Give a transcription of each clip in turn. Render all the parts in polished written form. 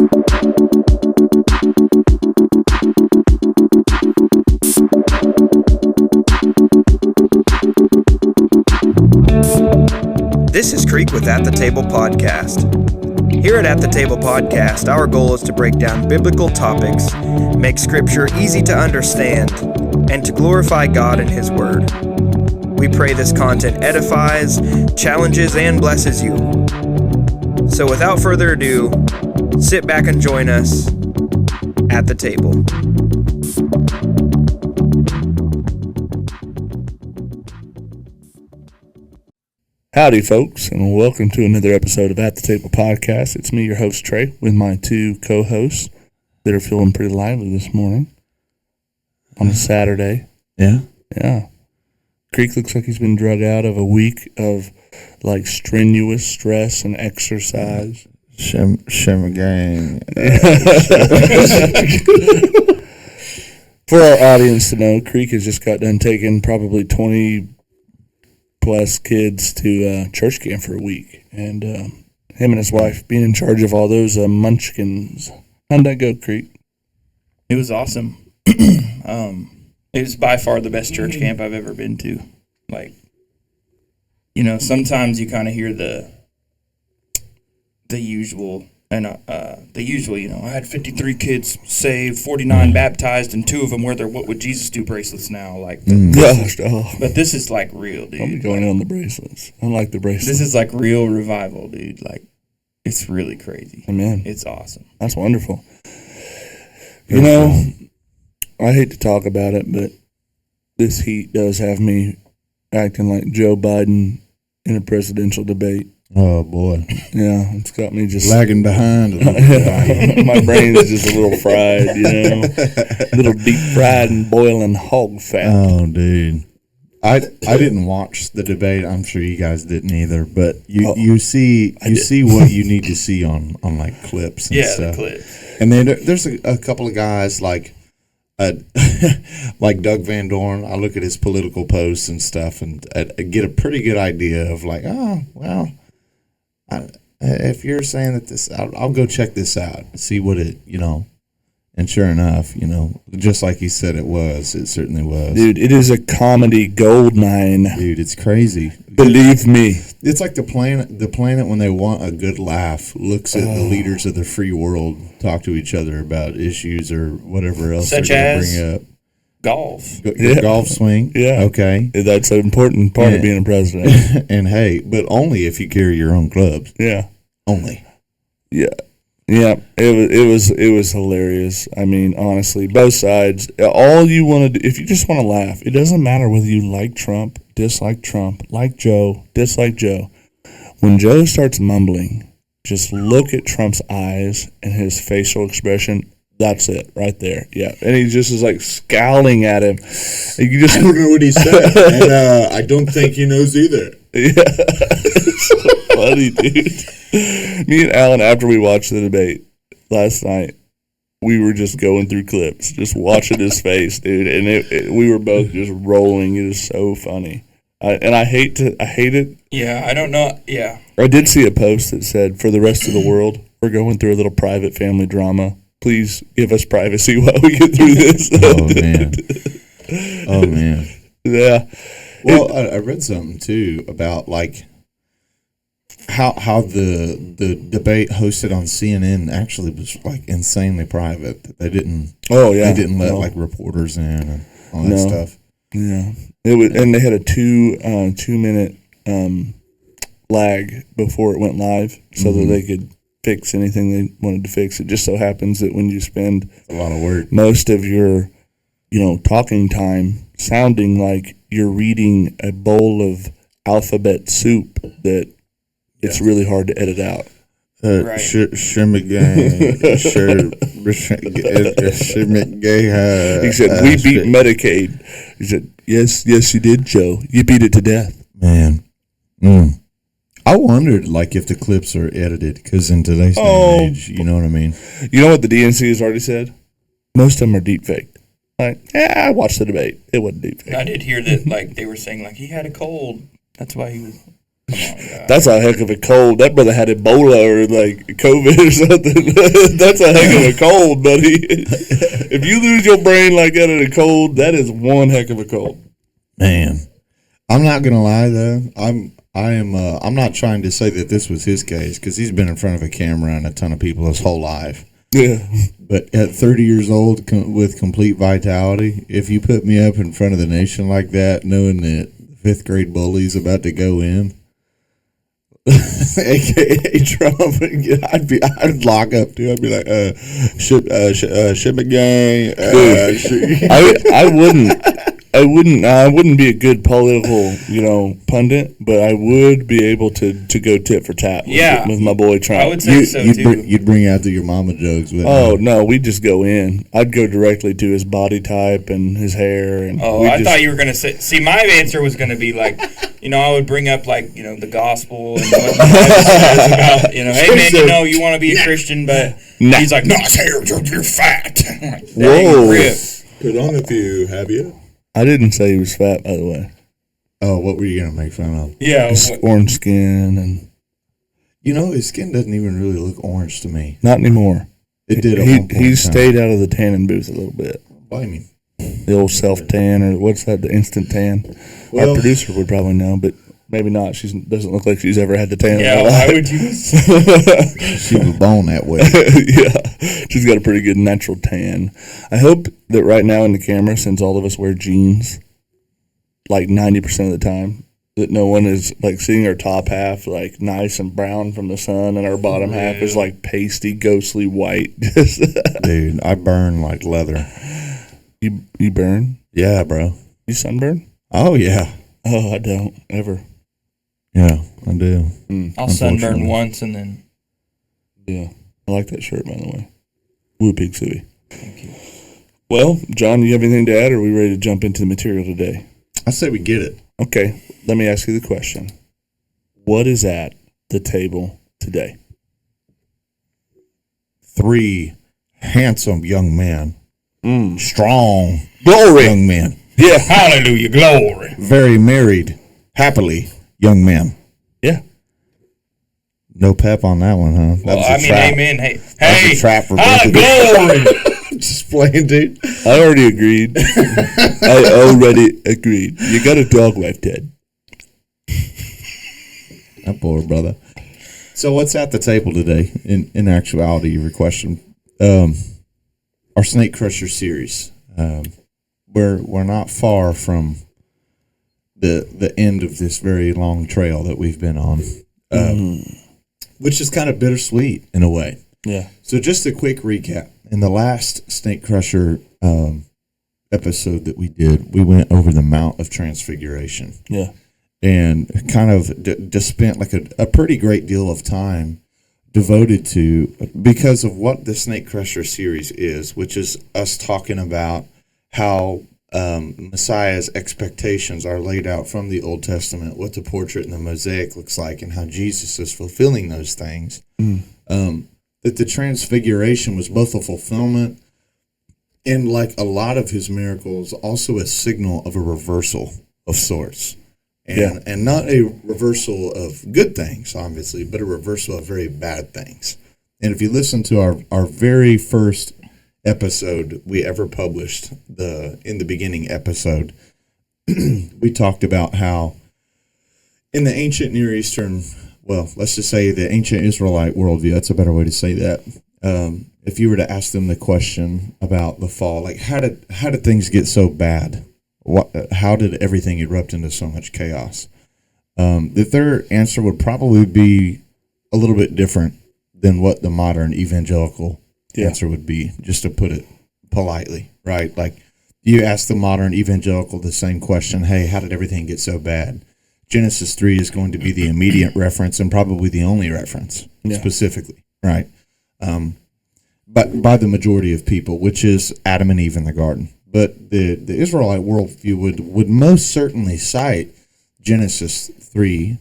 This is Creek with At the Table Podcast. Here at the Table Podcast, our goal is to break down biblical topics, make Scripture easy to understand, and to glorify God and His Word. We pray this content edifies, challenges, and blesses you. So without further ado, sit back and join us at the table. Howdy, folks, and welcome to another episode of At the Table Podcast. It's me, your host, Trey, with my two co-hosts that are feeling pretty lively this morning on a Saturday. Yeah. Creek looks like he's been drug out of a week of, like, strenuous stress and exercise. Shimmer gang. For our audience to know, Creek has just got done taking probably 20 plus kids to church camp for a week, and him and his wife being in charge of all those munchkins. How'd that go, Creek? It was awesome. It was by far the best church camp I've ever been to. Like, you know, sometimes you kind of hear the usual, and you know, I had 53 kids saved, 49 baptized, and 2 of them wear their "What Would Jesus Do" bracelets now. Like, but this is like real, dude. I'll be going on the bracelets. I like the bracelets. This is like real revival, dude. Like, it's really crazy. Amen. It's awesome. That's wonderful. You know, I hate to talk about it, but this heat does have me acting like Joe Biden in a presidential debate. Oh, boy. Yeah, it's got me just lagging behind. My brain's just a little fried, you know, a little deep fried and boiling hog fat. Oh, dude. I didn't watch the debate. I'm sure you guys didn't either. But you see what you need to see on like clips and stuff. The clips. And then there's a couple of guys like like Doug Van Dorn. I look at his political posts and stuff and get a pretty good idea of like, oh, well, if you're saying that this, I'll go check this out and see what it, you know. And sure enough, you know, just like he said it certainly was. Dude, it is a comedy gold mine. Dude, it's crazy. Believe me. It's like the planet when they want a good laugh looks at the leaders of the free world talk to each other about issues or whatever else such they're as bring up. Golf. Golf swing. Yeah. Okay. That's an important part of being a president. And hey, but only if you carry your own clubs. Yeah. Only. Yeah. Yeah, it was hilarious. I mean, honestly, both sides. All you want to do, if you just want to laugh, it doesn't matter whether you like Trump, dislike Trump, like Joe, dislike Joe. When Joe starts mumbling, just look at Trump's eyes and his facial expression. That's it, right there. Yeah, and he just is like scowling at him. You just I don't know what he said, and I don't think he knows either. Yeah, it's so funny, dude. Me and Alan, after we watched the debate last night, we were just going through clips, just watching his face, dude, and we were both just rolling. It is so funny, I hate it. Yeah, I don't know. Yeah, I did see a post that said, "For the rest of the world, we're going through a little private family drama. Please give us privacy while we get through this." Oh man. Yeah. Well, I read something too about like how the debate hosted on CNN actually was like insanely private. They didn't. Oh yeah. They didn't let like reporters in and all that stuff. Yeah. It was, and they had a 2 minute lag before it went live, so that they could fix anything they wanted to fix. It just so happens that when you spend a lot of work, most of your, talking time sounding like you're reading a bowl of alphabet soup, that it's really hard to edit out. Right. He said, "We beat Medicaid." He said, yes, you did, Joe. You beat it to death. Man. I wondered, like, if the clips are edited, because in today's day and age, you know what I mean? You know what the DNC has already said? Most of them are deep faked. Like, I watched the debate. It wasn't deep faked. I did hear that, like, they were saying, like, he had a cold. That's why he was. That's a heck of a cold. That brother had Ebola or like COVID or something. That's a heck of a cold, buddy. If you lose your brain like that in a cold, that is one heck of a cold. Man, I'm not gonna lie though. I'm not trying to say that this was his case because he's been in front of a camera and a ton of people his whole life. Yeah. But at 30 years old, with complete vitality, if you put me up in front of the nation like that, knowing that fifth grade bully's about to go in, AKA Trump, I'd lock up too. I'd be like, shipment gang. I wouldn't be a good political, pundit, but I would be able to go tit for tat with my boy Trump. I would say too. You'd bring out your mama jokes. No, we'd just go in. I'd go directly to his body type and his hair. And I thought you were going to say, see, my answer was going to be like, I would bring up like, the gospel and what the Bible says about, hey man, you want to be a Christian, but he's like, no, it's hair, you're fat. Whoa. Put on a few, have you? I didn't say he was fat, by the way. Oh, what were you going to make fun of? Yeah. His orange skin and... his skin doesn't even really look orange to me. Not anymore. It did at one point. He stayed out of the tanning booth a little bit. Blame him. The old self-tan, or what's that, the instant tan? Well, our producer would probably know, but maybe not. She doesn't look like she's ever had the tan. Yeah, why would you? She was born that way. Yeah, she's got a pretty good natural tan. I hope that right now in the camera, since all of us wear jeans, like 90% of the time, that no one is like seeing our top half like nice and brown from the sun, and our bottom half is like pasty, ghostly white. Dude, I burn like leather. You burn? Yeah, bro. You sunburn? Oh yeah. Oh, I don't ever. Yeah, I do. I'll sunburn once and then. Yeah, I like that shirt, by the way. Woo pig suey. Thank you. Well, John, you have anything to add, or are we ready to jump into the material today? I say we get it. Okay, let me ask you the question. What is at the table today? 3 handsome young men. Strong. Glory. Young men. Yeah. Hallelujah. Glory. Very married. Happily. Young men. Yeah. No pep on that one, huh? Well, I mean, trap. amen. Hey, That's a trap for both of glory. Just playing, dude. I already agreed. You got a dog wife, Ted. That poor brother. So what's at the table today? In actuality, your question. Our Snake Crusher series. We're not far from the end of this very long trail that we've been on, which is kind of bittersweet in a way. Yeah. So just a quick recap. In the last Snake Crusher episode that we did, we went over the Mount of Transfiguration. Yeah. And kind of just spent like a pretty great deal of time devoted to, because of what the Snake Crusher series is, which is us talking about how Messiah's expectations are laid out from the Old Testament, what the portrait in the mosaic looks like, and how Jesus is fulfilling those things. That the transfiguration was both a fulfillment and, like a lot of his miracles, also a signal of a reversal of sorts. And not a reversal of good things, obviously, but a reversal of very bad things. And if you listen to our very first episode we ever published, in the beginning episode, we talked about how in the ancient Near Eastern, well, let's just say the ancient Israelite worldview, that's a better way to say that. If you were to ask them the question about the fall, like how did things get so bad? How did everything erupt into so much chaos? That their answer would probably be a little bit different than what the modern evangelical answer would be, just to put it politely, right? Like, you ask the modern evangelical the same question, hey, how did everything get so bad? Genesis 3 is going to be the immediate reference and probably the only reference specifically, right? But by the majority of people, which is Adam and Eve in the garden. But the Israelite worldview would most certainly cite Genesis 3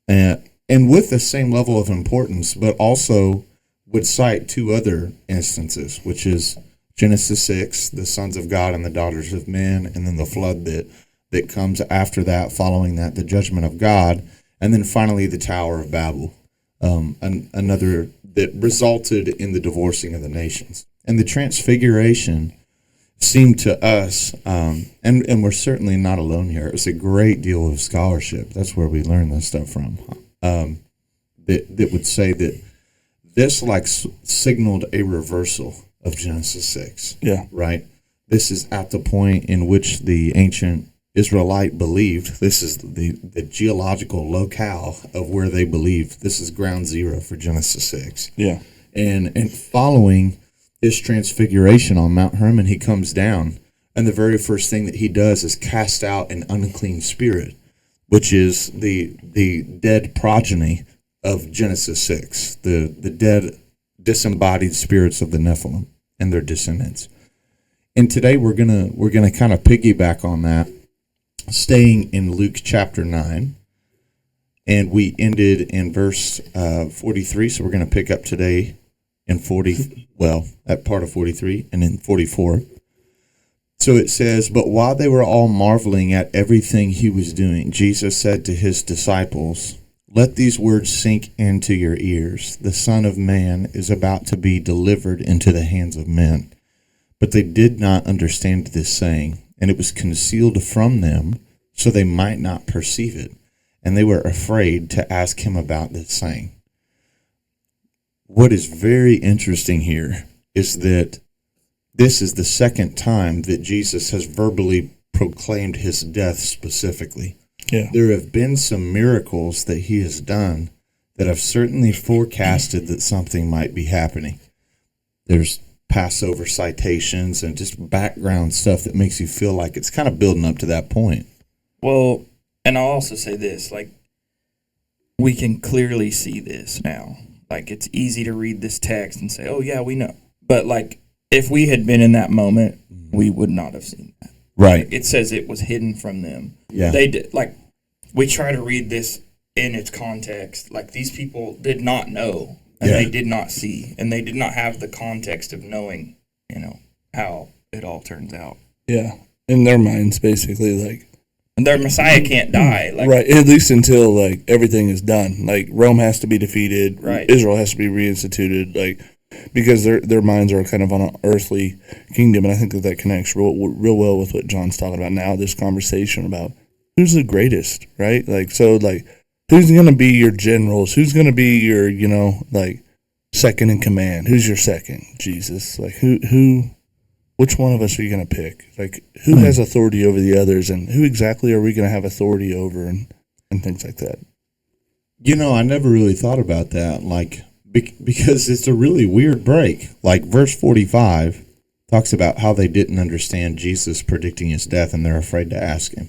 and with the same level of importance, but also would cite 2 other instances, which is Genesis 6, the sons of God and the daughters of men, and then the flood that comes after that, following that, the judgment of God. And then finally, the Tower of Babel, another that resulted in the divorcing of the nations. And the Transfiguration seemed to us, and we're certainly not alone here, it's a great deal of scholarship. That's where we learn this stuff from. That would say that this signaled a reversal of Genesis 6. Yeah. Right? This is at the point in which the ancient Israelite believed. This is the geological locale of where they believed. This is ground zero for Genesis 6. Yeah. And following his transfiguration on Mount Hermon, he comes down, and the very first thing that he does is cast out an unclean spirit, which is the dead progeny of Genesis 6, the dead disembodied spirits of the Nephilim and their descendants. And today we're gonna kind of piggyback on that, staying in Luke chapter 9, and we ended in verse 43. So we're gonna pick up today in at part of 43 and in 44. So it says, "But while they were all marveling at everything he was doing, Jesus said to his disciples, 'Let these words sink into your ears. The Son of Man is about to be delivered into the hands of men.' But they did not understand this saying, and it was concealed from them, so they might not perceive it. And they were afraid to ask him about this saying." What is very interesting here is that this is the second time that Jesus has verbally proclaimed his death specifically. Yeah. There have been some miracles that he has done that have certainly forecasted that something might be happening. There's Passover citations and just background stuff that makes you feel like it's kind of building up to that point. Well, and I'll also say this, we can clearly see this now. It's easy to read this text and say, oh, yeah, we know. But, if we had been in that moment, we would not have seen that. Right. It says it was hidden from them. Yeah. They did, we try to read this in its context. These people did not know, and they did not see, and they did not have the context of knowing, how it all turns out. Yeah. In their minds, basically, And their Messiah can't die. Right, at least until, everything is done. Rome has to be defeated. Right. Israel has to be reinstituted, because their minds are kind of on an earthly kingdom, and I think that connects real well with what John's talking about now, this conversation about who's the greatest, right? Who's going to be your generals? Who's going to be your, second in command? Who's your second? Jesus. Which one of us are you going to pick? Who has authority over the others, and who exactly are we going to have authority over, and things like that? I never really thought about that, because it's a really weird break. Verse 45 talks about how they didn't understand Jesus predicting his death, and they're afraid to ask him.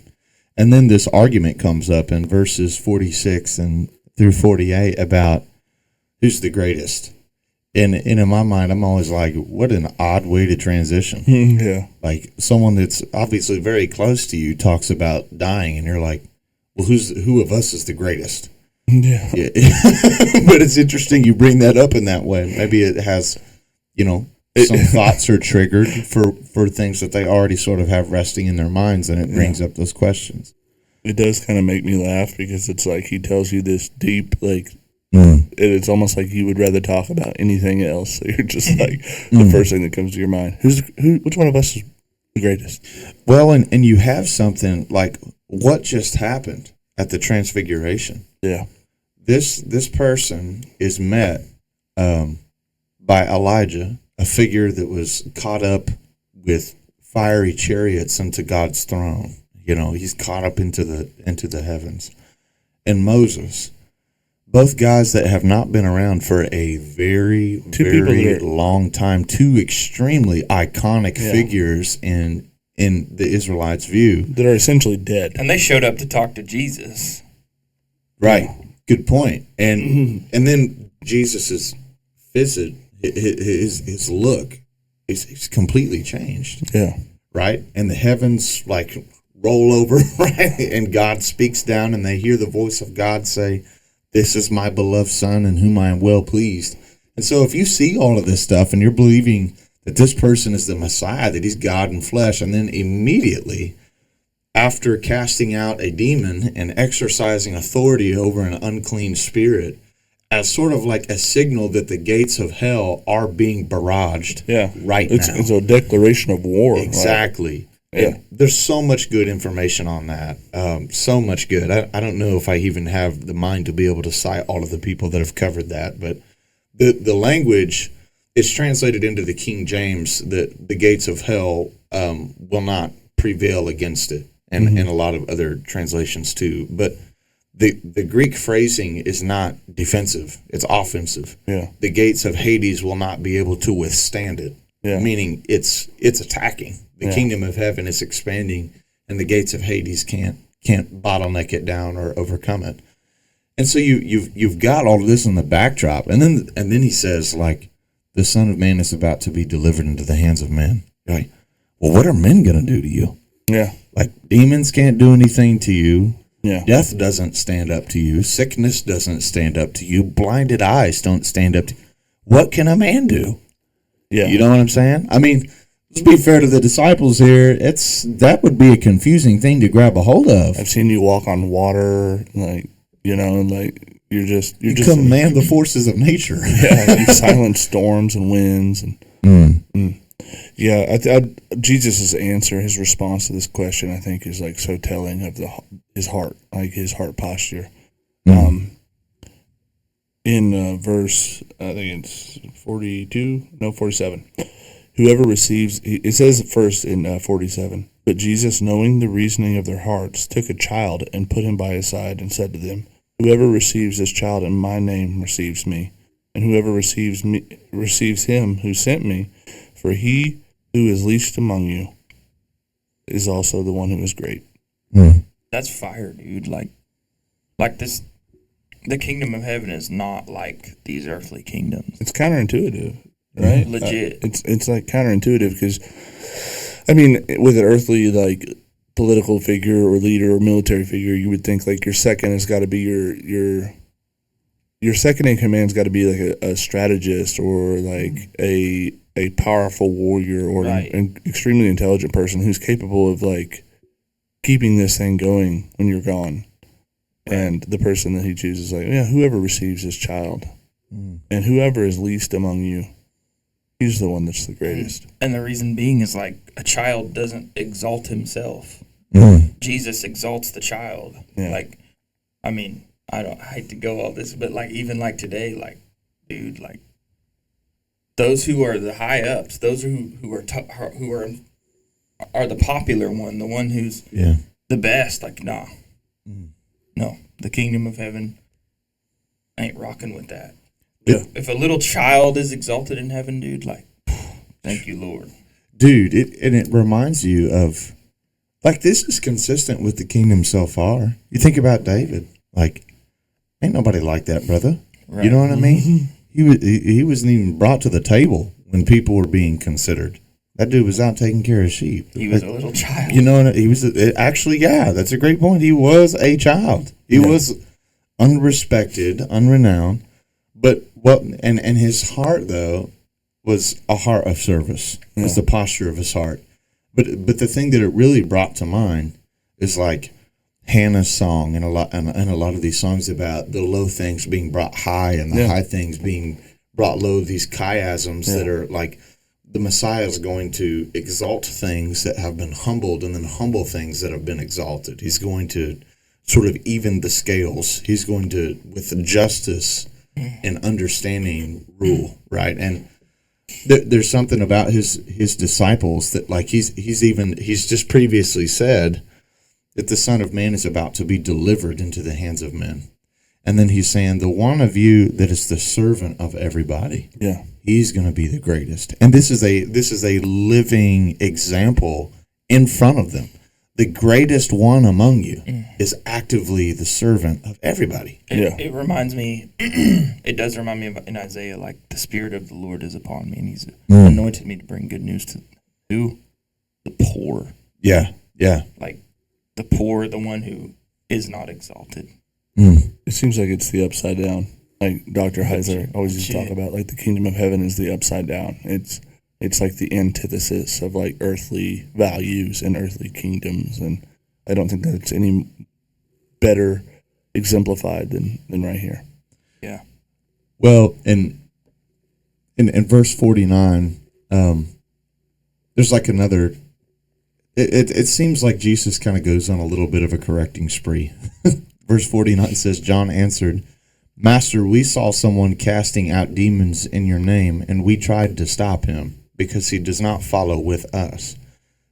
And then this argument comes up in verses 46 and through 48 about who's the greatest. And in my mind, I'm always what an odd way to transition. Yeah. Someone that's obviously very close to you talks about dying, and you're like, well, who of us is the greatest? Yeah. But it's interesting you bring that up in that way. Maybe it has, some thoughts are triggered for things that they already sort of have resting in their minds, and it brings up those questions. It does kind of make me laugh, because it's he tells you this deep, it's almost like you would rather talk about anything else. So you're just the first thing that comes to your mind. Which one of us is the greatest? Well, and you have something what just happened at the Transfiguration. Yeah. This person is met by Elijah, a figure that was caught up with fiery chariots unto God's throne. He's caught up into the heavens. And Moses, both guys that have not been around for a very, very long time, two extremely iconic figures in the Israelites' view. That are essentially dead. And they showed up to talk to Jesus. Right. Good point. And then Jesus' visit, his look is completely changed. Yeah. Right? And the heavens roll over, right? And God speaks down, and they hear the voice of God say, "This is my beloved Son in whom I am well pleased." And so if you see all of this stuff and you're believing that this person is the Messiah, that he's God in flesh, and then immediately after casting out a demon and exercising authority over an unclean spirit, as sort of like a signal that the gates of hell are being barraged right now. It's a declaration of war. Exactly. Right? Yeah. And there's so much good information on that. So much good. I don't know if I even have the mind to be able to cite all of the people that have covered that, but the language is translated into the King James that the gates of hell will not prevail against it, and a lot of other translations too. But the Greek phrasing is not defensive; it's offensive. Yeah. The gates of Hades will not be able to withstand it. Yeah. Meaning it's attacking. The kingdom of heaven is expanding, and the gates of Hades can't bottleneck it down or overcome it. And so you've got all of this in the backdrop, and then he says, like, the Son of Man is about to be delivered into the hands of men. You're like, well, what are men going to do to you? Yeah. Like, demons can't do anything to you. Yeah. Death doesn't stand up to you. Sickness doesn't stand up to you. Blinded eyes don't stand up to you. What can a man do? Yeah. You know what I'm saying? I mean, let's be fair to the disciples here. That would be a confusing thing to grab a hold of. I've seen you walk on water, like, you know, like you're just command the forces of nature. Yeah, you silence storms and winds, and yeah, Jesus' answer, his response to this question, I think, is like so telling of his heart, like his heart posture. In verse, I think it's 47. Whoever receives, it says first in 47, but Jesus, knowing the reasoning of their hearts, took a child and put him by his side and said to them, whoever receives this child in my name receives me, and whoever receives me receives him who sent me. For he who is least among you is also the one who is great. That's fire, dude. Like this, the kingdom of heaven is not like these earthly kingdoms. It's counterintuitive, right? Legit. It's like counterintuitive because, I mean, with an earthly like political figure or leader or military figure, you would think like your second has got to be your second in command's got to be like a strategist or like a powerful warrior or an extremely intelligent person who's capable of like keeping this thing going when you're gone. And the person that he chooses, like, yeah, whoever receives this child and whoever is least among you, he's the one that's the greatest. And the reason being is like a child doesn't exalt himself. Jesus exalts the child. Yeah. Like, I mean, I hate to go all this, but like even like today, like, dude, like those who are the high ups, those who are the popular one, the one who's the best. Like, nah. No, the kingdom of heaven ain't rocking with that. Yeah. If a little child is exalted in heaven, dude, like, thank you, Lord. Dude, it reminds you of, like, this is consistent with the kingdom so far. You think about David, like, ain't nobody like that, brother. Right. You know what I mean? He wasn't even brought to the table when people were being considered. That dude was out taking care of sheep. He was a little child. You know, he was actually, yeah, that's a great point. He was a child. He was unrespected, unrenowned, but and his heart though was a heart of service. Was the posture of his heart. But the thing that it really brought to mind is like Hannah's song and a lot of these songs about the low things being brought high and the high things being brought low. These chiasms that are like, the Messiah is going to exalt things that have been humbled and then humble things that have been exalted. He's going to sort of even the scales. He's going to, with justice and understanding, rule, right? And there's something about his disciples that, like, he's just previously said that the Son of Man is about to be delivered into the hands of men. And then he's saying, the one of you that is the servant of everybody. Yeah. He's going to be the greatest. And this is a living example in front of them. The greatest one among you is actively the servant of everybody. It reminds me, it does remind me of in Isaiah, like, the Spirit of the Lord is upon me, and he's anointed me to bring good news to who? The poor. Yeah, yeah. Like, the poor, the one who is not exalted. It seems like it's the upside down. Like Dr. Heiser always used to talk about, like, the kingdom of heaven is the upside down. It's like the antithesis of like earthly values and earthly kingdoms, and I don't think that's any better exemplified than right here. Yeah. Well, in verse 49, there's like another. It seems like Jesus kind of goes on a little bit of a correcting spree. Verse 49 says, John answered, Master, we saw someone casting out demons in your name, and we tried to stop him, because he does not follow with us.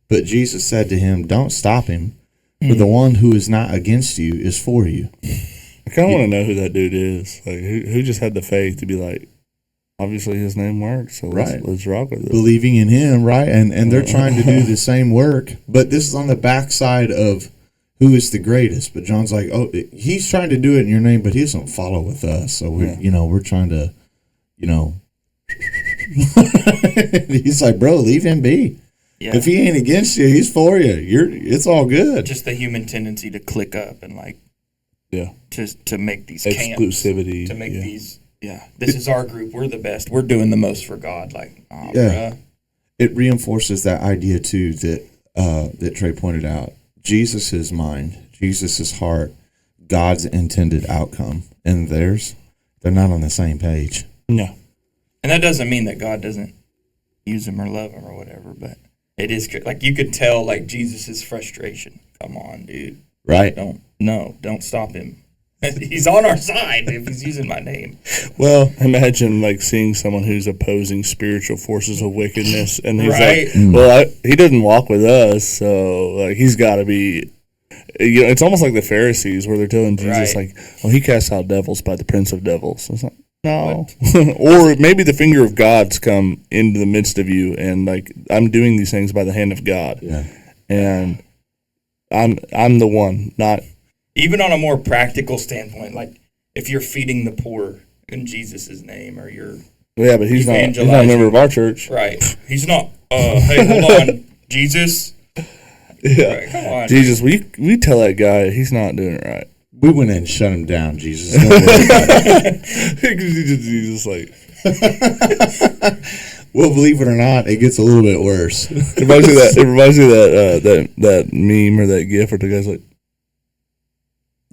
But Jesus said to him, Don't stop him, for the one who is not against you is for you. I kind of want to know who that dude is. Like, who just had the faith to be like, obviously his name works, so let's rock with it. Believing in him, right? And they're trying to do the same work, but this is on the backside of who is the greatest. But John's like, oh, he's trying to do it in your name, but he doesn't follow with us. So we're trying to, he's like, bro, leave him be. Yeah. If he ain't against you, he's for you. It's all good. Just the human tendency to click up and to make these exclusivity, camps, to make these. Yeah, this is our group. We're the best. We're doing the most for God. Bruh. It reinforces that idea too that Trey pointed out. Jesus' mind, Jesus' heart, God's intended outcome, and they're not on the same page. No. And that doesn't mean that God doesn't use him or love him or whatever, but it is like you could tell like Jesus' frustration. Come on, dude. Right. Don't stop him. He's on our side if he's using my name. Well, imagine like seeing someone who's opposing spiritual forces of wickedness, and he's he doesn't walk with us, so like he's got to be. It's almost like the Pharisees where they're telling Jesus like, "Well, he casts out devils by the prince of devils." It's like, no, or maybe the finger of God's come into the midst of you, and like I'm doing these things by the hand of God, and I'm the one, not. Even on a more practical standpoint, like if you're feeding the poor in Jesus' name, or you're but he's not a member of our church, right? He's not. Hey, hold on, Jesus. Yeah, right, come on, Jesus. We tell that guy he's not doing it right. We went in and shut him down, Jesus. Don't worry about it. Jesus, like. Well, believe it or not, it gets a little bit worse. It reminds me of that meme or that gif where the guy's like.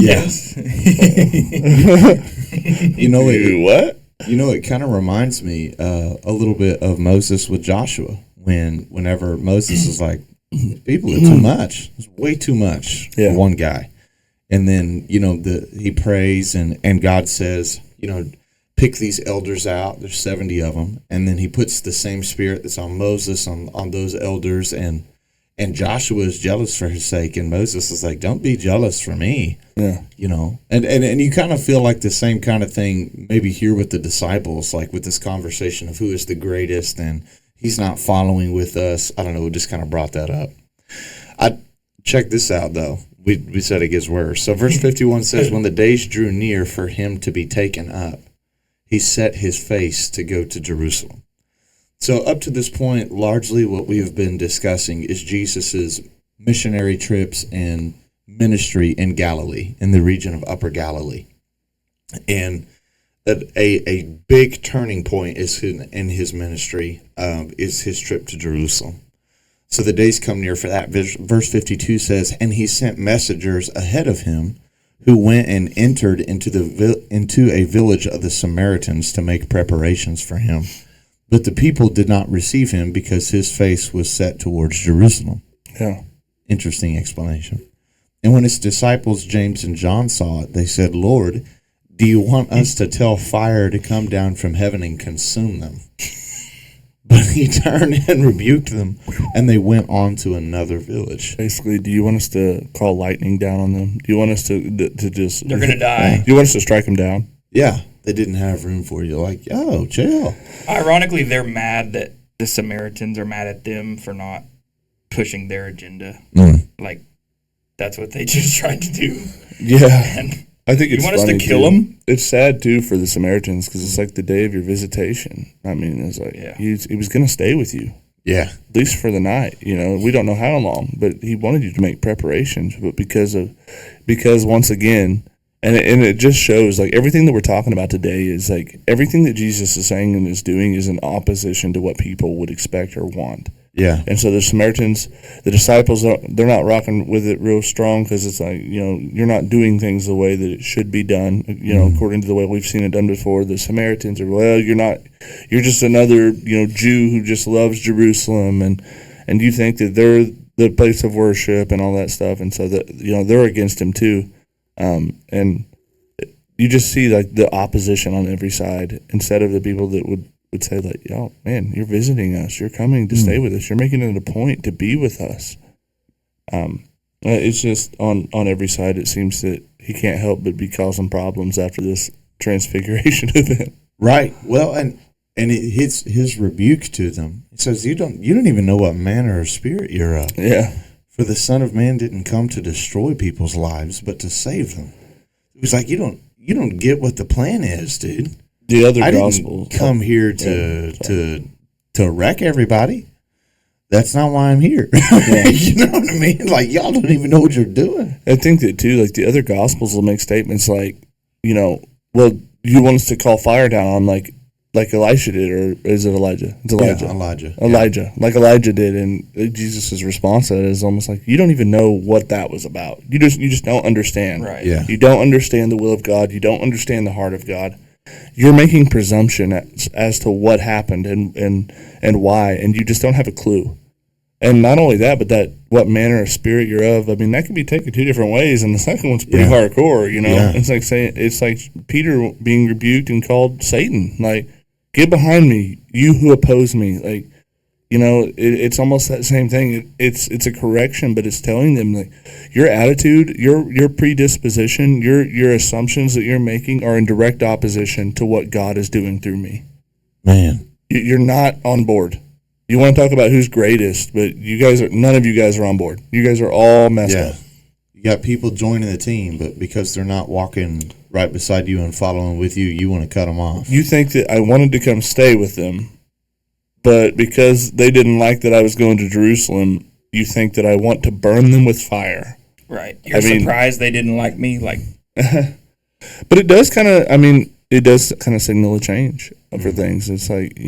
Yes. It kind of reminds me a little bit of Moses with Joshua whenever Moses is like, people are too much. It's way too much for one guy. And then, he prays and God says, pick these elders out. There's 70 of them. And then he puts the same spirit that's on Moses on those elders, and Joshua is jealous for his sake, and Moses is like, don't be jealous for me. Yeah. And you kind of feel like the same kind of thing maybe here with the disciples, like with this conversation of who is the greatest, and he's not following with us. I don't know, we just kind of brought that up. Check this out, though. We said it gets worse. So verse 51 says, when the days drew near for him to be taken up, he set his face to go to Jerusalem. So up to this point, largely what we have been discussing is Jesus's missionary trips and ministry in Galilee, in the region of Upper Galilee. And a big turning point is in his ministry is his trip to Jerusalem. So the days come near for that. Verse 52 says, and he sent messengers ahead of him who went and entered into a village of the Samaritans to make preparations for him. But the people did not receive him because his face was set towards Jerusalem. Yeah. Interesting explanation. And when his disciples, James and John, saw it, they said, Lord, do you want us to tell fire to come down from heaven and consume them? But he turned and rebuked them, and they went on to another village. Basically, do you want us to call lightning down on them? Do you want us to just... They're going to die. Do you want us to strike them down? Yeah. They didn't have room for you. Like, yo, chill. Ironically, they're mad that the Samaritans are mad at them for not pushing their agenda. Like, that's what they just tried to do. Yeah. And I think it's you want funny, us to kill them? It's sad, too, for the Samaritans, because it's like the day of your visitation. I mean, it's like, he was going to stay with you. Yeah. At least for the night. We don't know how long, but he wanted you to make preparations. But because once again... And it just shows, like, everything that we're talking about today is, like, everything that Jesus is saying and is doing is in opposition to what people would expect or want. Yeah. And so the Samaritans, the disciples, they're not rocking with it real strong because it's like, you're not doing things the way that it should be done, according to the way we've seen it done before. The Samaritans are, you're just another, Jew who just loves Jerusalem, and you think that they're the place of worship and all that stuff. And so that, they're against him too. And you just see like the opposition on every side instead of the people that would say like, "Oh man, you're visiting us. You're coming to stay with us. You're making it a point to be with us." It's just on every side. It seems that he can't help but be causing problems after this transfiguration event. Right. Well, and his rebuke to them. It says, "You don't even know what manner of spirit you're of." Yeah. For the Son of Man didn't come to destroy people's lives, but to save them. It was like you don't get what the plan is, dude. The other I gospel didn't come here to wreck everybody. That's not why I'm here. Yeah. You know what I mean? Like, y'all don't even know what you're doing. I think that too. Like the other gospels will make statements like, well, you want us to call fire down on like Elisha did, or is it Elijah? It's Elijah. Yeah, Elijah. Elijah, like Elijah did, and Jesus' response to that is almost like, you don't even know what that was about. You just don't understand. Right. Yeah. You don't understand the will of God. You don't understand the heart of God. You're making presumption as to what happened and why, and you just don't have a clue. And not only that, but that what manner of spirit you're of. I mean, that can be taken two different ways, and the second one's pretty hardcore. Yeah. It's like Peter being rebuked and called Satan. Like, get behind me, you who oppose me. Like, it's almost that same thing. It's a correction, but it's telling them like your attitude, your predisposition, your assumptions that you're making are in direct opposition to what God is doing through me. Man, you're not on board. You want to talk about who's greatest, but none of you guys are on board. You guys are all messed up. You got people joining the team, but because they're not walking right beside you and following with you, you want to cut them off. You think that I wanted to come stay with them, but because they didn't like that I was going to Jerusalem, you think that I want to burn them with fire. Right. You're surprised they didn't like me? Like, but it does kind of signal a change for things. It's like,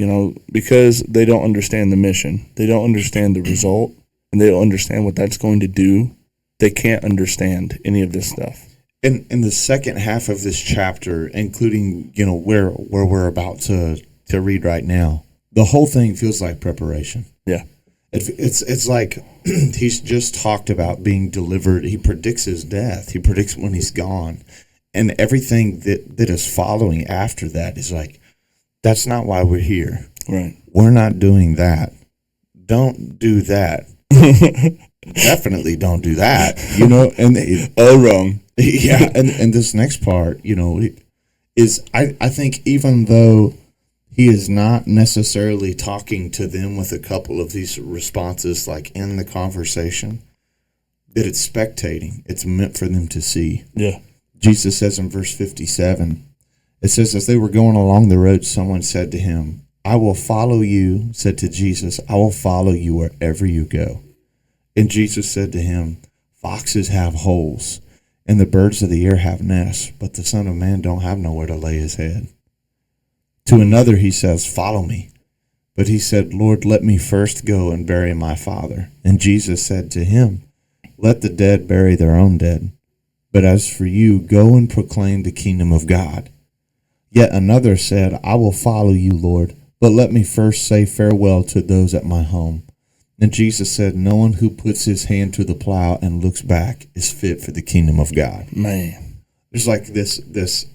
because they don't understand the mission, they don't understand the result, and they don't understand what that's going to do, they can't understand any of this stuff. In the second half of this chapter, including, where we're about to read right now, the whole thing feels like preparation. Yeah. It's like he's just talked about being delivered. He predicts his death. He predicts when he's gone. And everything that is following after that is like, that's not why we're here. Right. We're not doing that. Don't do that. Definitely don't do that. And wrong. Yeah. And this next part, is I think even though he is not necessarily talking to them with a couple of these responses like in the conversation, that it's spectating. It's meant for them to see. Yeah. Jesus says in verse 57, it says, as they were going along the road, someone said to him, I will follow you, said to Jesus, I will follow you wherever you go. And Jesus said to him, foxes have holes, and the birds of the air have nests, but the Son of Man don't have nowhere to lay his head. To another he says, follow me. But he said, Lord, let me first go and bury my father. And Jesus said to him, let the dead bury their own dead. But as for you, go and proclaim the kingdom of God. Yet another said, I will follow you, Lord, but let me first say farewell to those at my home. And Jesus said, no one who puts his hand to the plow and looks back is fit for the kingdom of God. Man. There's like this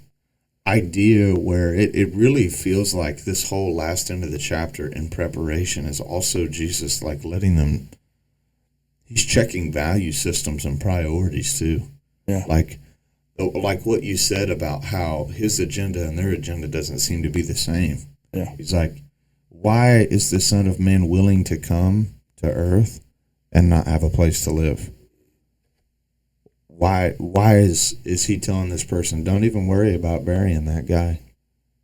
idea where it really feels like this whole last end of the chapter in preparation is also Jesus like letting them, he's checking value systems and priorities too. Yeah. Like what you said about how his agenda and their agenda doesn't seem to be the same. Yeah. He's like, why is the Son of Man willing to come to earth and not have a place to live? Why is he telling this person, don't even worry about burying that guy?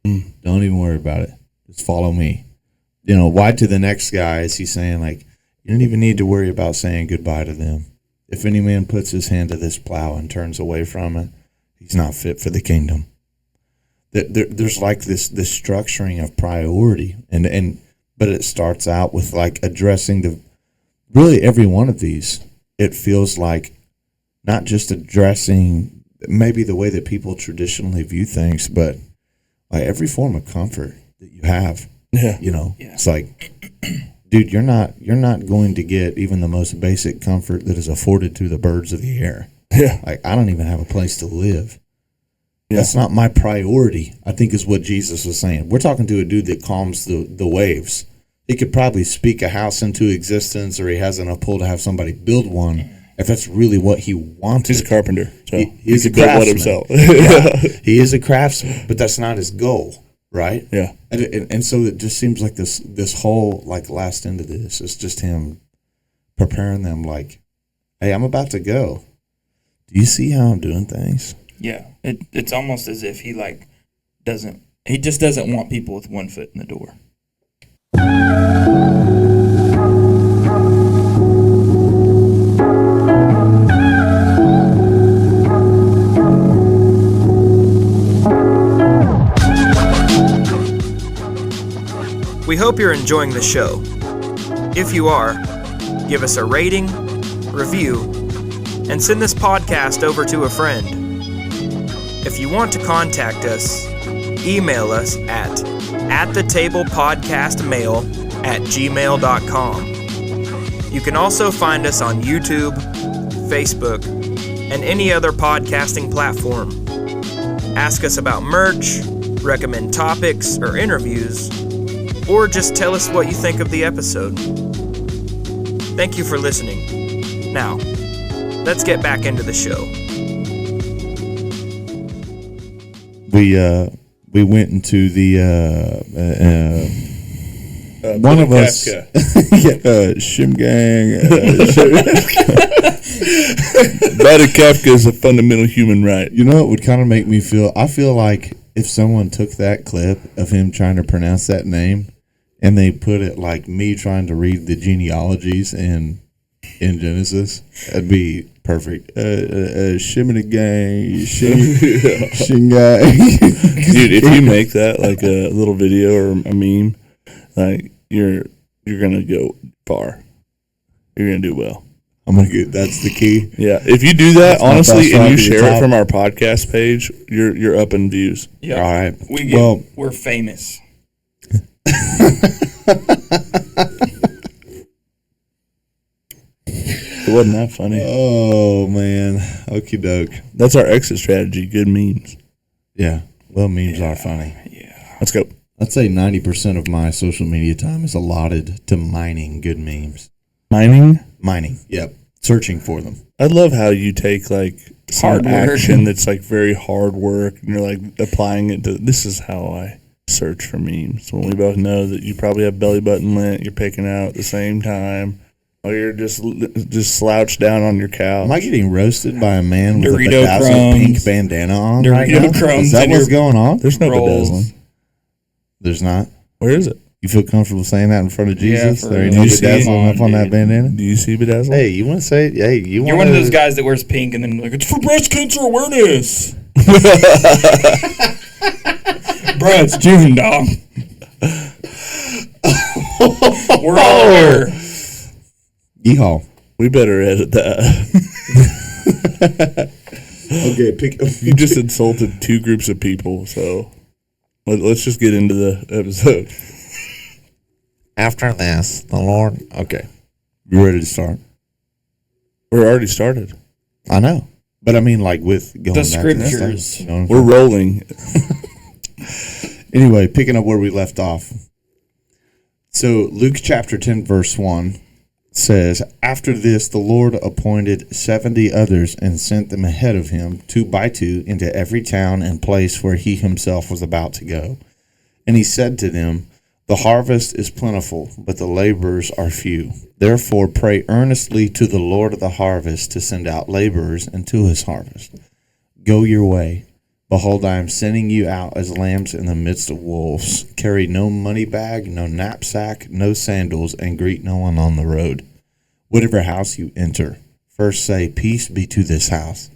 Don't even worry about it. Just follow me. Why to the next guy is he saying like, you don't even need to worry about saying goodbye to them. If any man puts his hand to this plow and turns away from it, he's not fit for the kingdom. There's like this structuring of priority, and but it starts out with like addressing really every one of these. It feels like not just addressing maybe the way that people traditionally view things, but like every form of comfort that you have. Yeah. It's like, dude, you're not going to get even the most basic comfort that is afforded to the birds of the air. Yeah. Like, I don't even have a place to live. Yeah. That's not my priority, I think, is what Jesus was saying. We're talking to a dude that calms the waves. He could probably speak a house into existence, or he has enough pull to have somebody build one, if that's really what he wanted. He's a carpenter, so he's he a could build one craftsman. himself. Yeah, he is a craftsman, but that's not his goal, right? Yeah. And so it just seems like this whole like last end of this is just him preparing them like, hey, I'm about to go. Do you see how I'm doing things? Yeah, it's almost as if he just doesn't want people with one foot in the door. We hope you're enjoying the show. If you are, give us a rating, review, and send this podcast over to a friend. If you want to contact us, email us at thetablepodcastmail@gmail.com. You can also find us on YouTube, Facebook, and any other podcasting platform. Ask us about merch, recommend topics or interviews, or just tell us what you think of the episode. Thank you for listening. Now, let's get back into the show. We went into the one of us, Shim Gang. Bada Kafka is a fundamental human right. You know, it would kind of make me feel. I feel like if someone took that clip of him trying to pronounce that name, and they put it like me trying to read the genealogies in Genesis, that'd be perfect. Shimmy Gang, Shin Gang. Dude, if you make that like a little video or a meme, like you're gonna go far. You're gonna do well. I'm gonna get. That's the key. Yeah, if you do that honestly, and you share it top. from our podcast page, you're up in views. Yeah. All right. We're famous. It wasn't that funny. Oh man, okie doke. That's our exit strategy. Good memes. Yeah. Well, memes are funny. Yeah. Let's go. I'd say 90% of my social media time is allotted to mining good memes. Mining. Yep. Searching for them. I love how you take like Hard some work. action that's like very hard work, and you're like applying it to. This is how I search for memes. When we both know that you probably have belly button lint, you're picking out at the same time, or you're just slouched down on your couch. Am I getting roasted by a man with Dorito a bedazzled crumbs. pink bandana on? Dorito right now? crumbs Is that in what's your going on? There's no rolls. bedazzling. There's not. Where is it? You feel comfortable saying that in front of Jesus? for There ain't real. no You see- bedazzling up on that dude. bandana? Do you see bedazzling? Hey, you want to say? Hey, you You're want one of those guys that wears pink and then like it's for breast cancer awareness. Bro, it's June, dog. We're all aware. Yeehaw. We better edit that. Okay, pick. You just insulted two groups of people, so let's just get into the episode. After this, the Lord. Okay, you ready to start? We're already started. I know, but I mean, like with going The back to this scriptures. stuff, you know what I'm We're rolling. Anyway, picking up where we left off. So Luke chapter 10, verse 1 says, After this, the Lord appointed 70 others and sent them ahead of him, 2 by 2, into every town and place where he himself was about to go. And he said to them, The harvest is plentiful, but the laborers are few. Therefore pray earnestly to the Lord of the harvest to send out laborers into his harvest. Go your way. Behold, I am sending you out as lambs in the midst of wolves. Carry no money bag, no knapsack, no sandals, and greet no one on the road. Whatever house you enter, first say, Peace be to this house.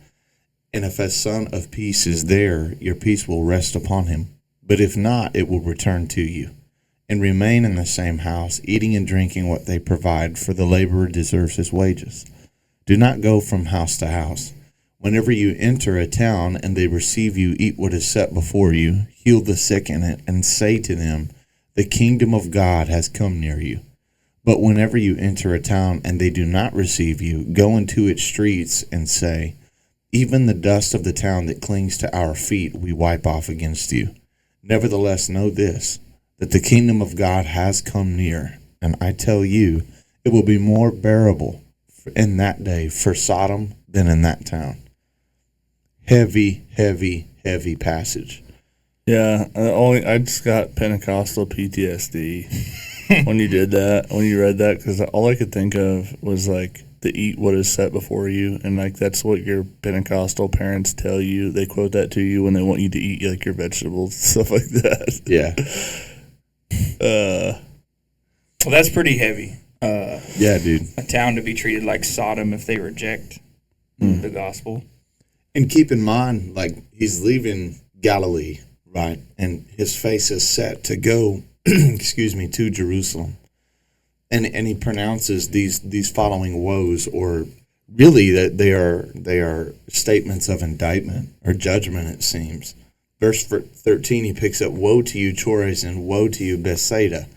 And if a son of peace is there, your peace will rest upon him. But if not, it will return to you. and remain in the same house, eating and drinking what they provide, for the laborer deserves his wages. Do not go from house to house. Whenever you enter a town and they receive you, eat what is set before you, heal the sick in it, and say to them, the kingdom of God has come near you. But whenever you enter a town and they do not receive you, go into its streets and say, even the dust of the town that clings to our feet we wipe off against you. Nevertheless, know this, that the kingdom of God has come near, and I tell you, it will be more bearable in that day for Sodom than in that town. Heavy, heavy, heavy passage. Yeah, I just got Pentecostal PTSD when you did that, when you read that, because all I could think of was like to eat what is set before you, and like that's what your Pentecostal parents tell you. They quote that to you when they want you to eat like your vegetables, stuff like that. Yeah. Well, that's pretty heavy. Yeah, dude. A town to be treated like Sodom if they reject the gospel. And keep in mind, like, he's leaving Galilee, right? And his face is set to go, to Jerusalem. And he pronounces these following woes, or really that they are statements of indictment or judgment, it seems. Verse 13, he picks up, woe to you, Chorazin, woe to you, Bethsaida.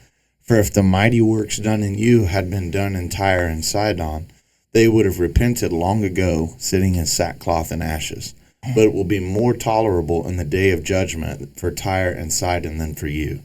For if the mighty works done in you had been done in Tyre and Sidon, they would have repented long ago, sitting in sackcloth and ashes. But it will be more tolerable in the day of judgment for Tyre and Sidon than for you.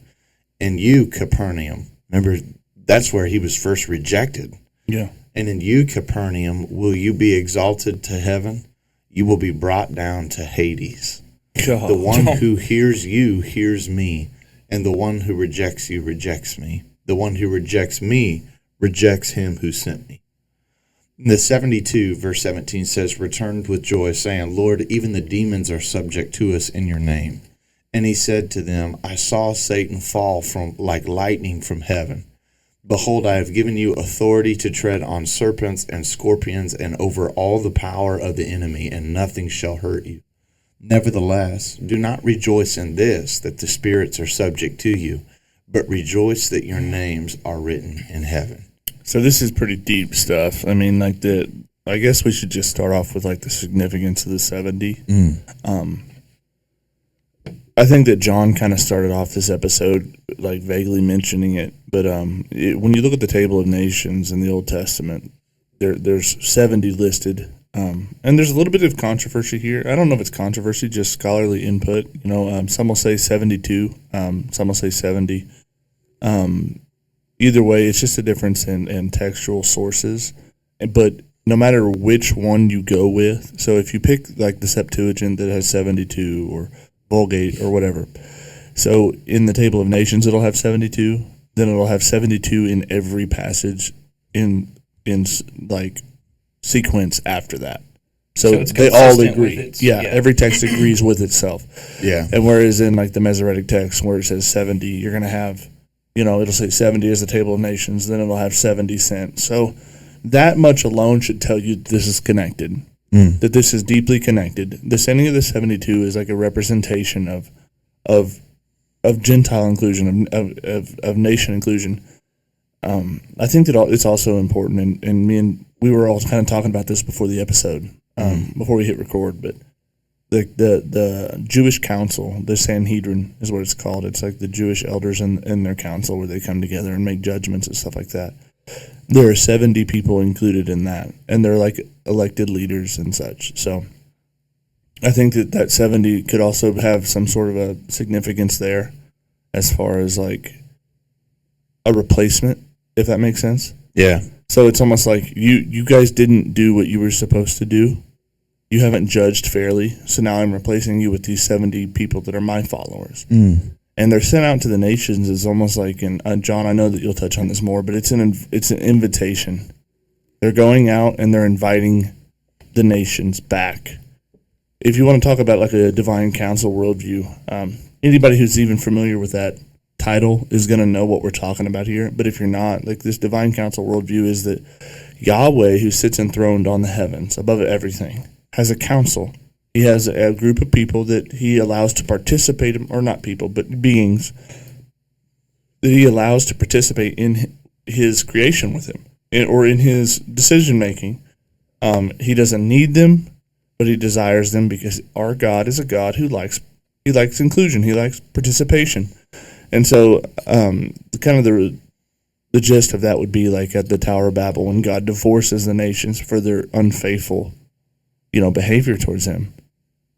And you, Capernaum, remember, that's where he was first rejected. Yeah. And in you, Capernaum, will you be exalted to heaven? You will be brought down to Hades. God. The one who hears you hears me, and the one who rejects you rejects me. The one who rejects me rejects him who sent me. The 72, verse 17 says, returned with joy, saying, Lord, even the demons are subject to us in your name. And he said to them, I saw Satan fall from like lightning from heaven. Behold, I have given you authority to tread on serpents and scorpions and over all the power of the enemy, and nothing shall hurt you. Nevertheless, do not rejoice in this, that the spirits are subject to you, but rejoice that your names are written in heaven. So this is pretty deep stuff. I mean, like I guess we should just start off with like the significance of the 70. I think that John kind of started off this episode like vaguely mentioning it, but when you look at the table of nations in the Old Testament, there's 70 listed, and there's a little bit of controversy here. I don't know if it's controversy, just scholarly input. You know, some will say 72, some will say 70. Either way, it's just a difference in textual sources. But no matter which one you go with, so if you pick like the Septuagint that has 72 or Vulgate or whatever, so in the Table of Nations it'll have 72, then it'll have 72 in every passage in like sequence after that. So they all agree. Yeah, every text agrees with itself. Yeah. And whereas in like the Masoretic text where it says 70, you're going to have, it'll say 70 is the Table of Nations, then it'll have 70 sent. So that much alone should tell you this is connected, that this is deeply connected. The sending of the 72 is like a representation of Gentile inclusion, of nation inclusion. I think that it's also important, and we were all kind of talking about this before the episode, before we hit record, but the Jewish council, the Sanhedrin is what it's called. It's like the Jewish elders in their council where they come together and make judgments and stuff like that. There are 70 people included in that, and they're like elected leaders and such. So I think that 70 could also have some sort of a significance there as far as like a replacement, if that makes sense. Yeah. So it's almost like you guys didn't do what you were supposed to do. You haven't judged fairly, so now I'm replacing you with these 70 people that are my followers. And they're sent out to the nations. It's almost like, John, I know that you'll touch on this more, but it's an invitation. They're going out and they're inviting the nations back. If you want to talk about like a divine council worldview, anybody who's even familiar with that title is going to know what we're talking about here. But if you're not, like this divine council worldview is that Yahweh, who sits enthroned on the heavens above everything, has a council. He has a group of people that he allows to participate, or not people, but beings that he allows to participate in his creation with him or in his decision making. He doesn't need them, but he desires them because our God is a God who likes inclusion. He likes participation. And so kind of the gist of that would be like at the Tower of Babel when God divorces the nations for their unfaithful, behavior towards him.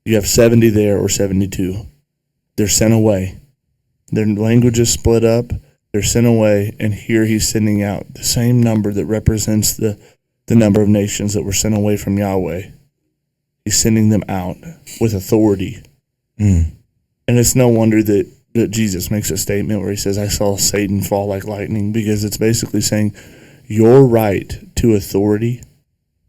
You have 70 there or 72. They're sent away. Their language is split up. They're sent away, and here he's sending out the same number that represents the number of nations that were sent away from Yahweh. He's sending them out with authority. And it's no wonder that Jesus makes a statement where he says, I saw Satan fall like lightning, because it's basically saying your right to authority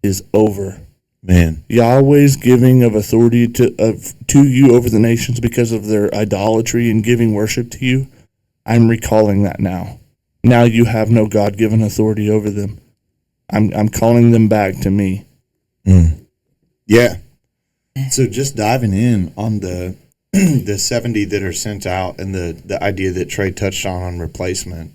is over. Man, Yahweh's giving of authority to you over the nations because of their idolatry and giving worship to you. I'm recalling that now. Now you have no God-given authority over them. I'm calling them back to me. Yeah. So just diving in on the 70 that are sent out and the idea that Trey touched on replacement,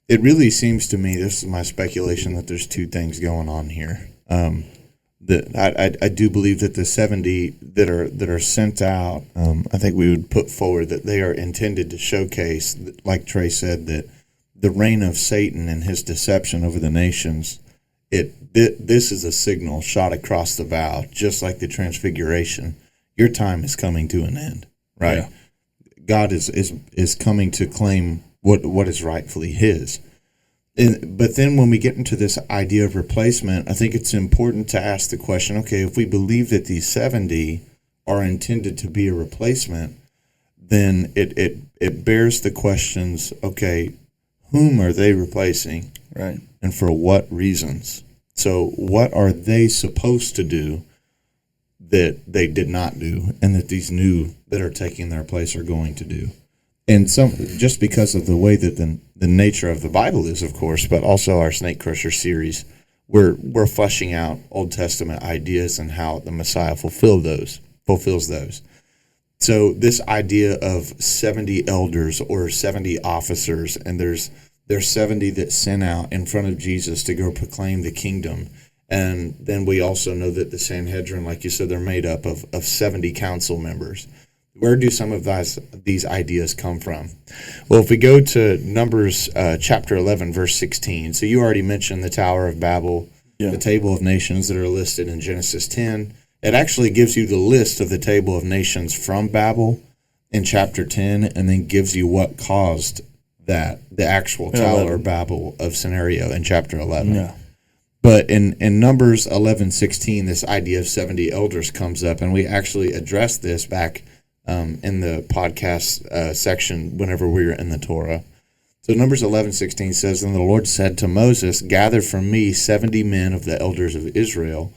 it really seems to me, this is my speculation, that there's two things going on here. I do believe that the 70 that are sent out, I think we would put forward that they are intended to showcase, like Trey said, that the reign of Satan and his deception over the nations, this is a signal shot across the bow, just like the transfiguration. Your time is coming to an end, right? Yeah. God is coming to claim what is rightfully his. But then when we get into this idea of replacement, I think it's important to ask the question, okay, if we believe that these 70 are intended to be a replacement, then it bears the questions, okay, whom are they replacing? Right. And for what reasons? So what are they supposed to do that they did not do and that these new that are taking their place are going to do? And just because of the way that the nature of the Bible is, of course, but also our Snake Crusher series, we're fleshing out Old Testament ideas and how the Messiah fulfills those. So this idea of 70 elders or 70 officers, and there's 70 that sent out in front of Jesus to go proclaim the kingdom. And then we also know that the Sanhedrin, like you said, they're made up of 70 council members. Where do some of these ideas come from? Well, if we go to Numbers chapter 11, verse 16, so you already mentioned the Tower of Babel, the table of nations that are listed in Genesis 10. It actually gives you the list of the table of nations from Babel in chapter 10, and then gives you what caused that, the actual Tower of Babel of scenario in chapter 11. Yeah. But in Numbers 11:16, this idea of 70 elders comes up, and we actually addressed this back in the podcast section whenever we were in the Torah. So Numbers 11:16 says, And the Lord said to Moses, Gather from me 70 men of the elders of Israel,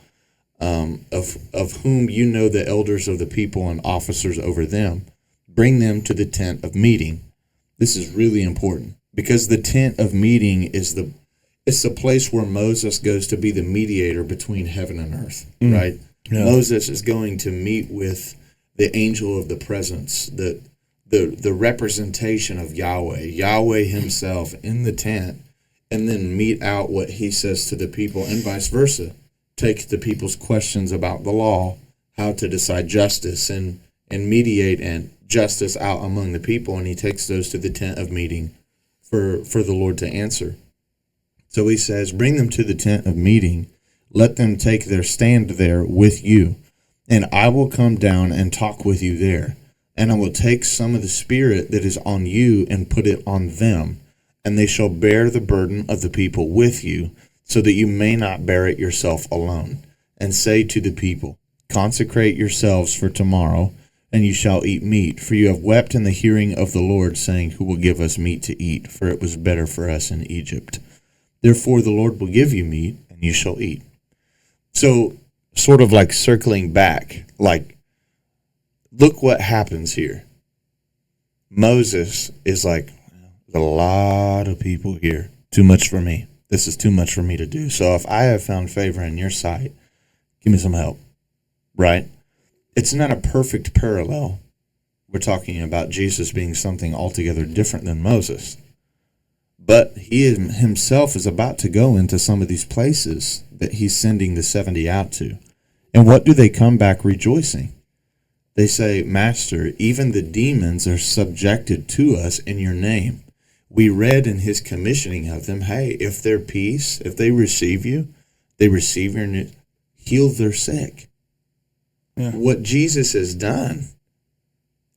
of whom you know the elders of the people and officers over them. Bring them to the tent of meeting. This is really important, because the tent of meeting is the place where Moses goes to be the mediator between heaven and earth, right? Yeah. Moses is going to meet with the angel of the presence, the representation of Yahweh himself in the tent, and then mete out what he says to the people, and vice versa. Take the people's questions about the law, how to decide justice, and mediate and justice out among the people, and he takes those to the tent of meeting for the Lord to answer. So he says, bring them to the tent of meeting, let them take their stand there with you, and I will come down and talk with you there. And I will take some of the spirit that is on you and put it on them, and they shall bear the burden of the people with you, so that you may not bear it yourself alone. And say to the people, Consecrate yourselves for tomorrow, and you shall eat meat, for you have wept in the hearing of the Lord, saying, Who will give us meat to eat? For it was better for us in Egypt. Therefore the Lord will give you meat, and you shall eat. So, sort of like circling back, like, look what happens here. Moses is like, there's a lot of people here. Too much for me. This is too much for me to do. So if I have found favor in your sight, give me some help. Right? It's not a perfect parallel. We're talking about Jesus being something altogether different than Moses. But he himself is about to go into some of these places that he's sending the 70 out to. And what do they come back rejoicing? They say, Master, even the demons are subjected to us in your name. We read in his commissioning of them, hey, if they're peace, if they receive you, they receive your name, heal their sick. Yeah. What Jesus has done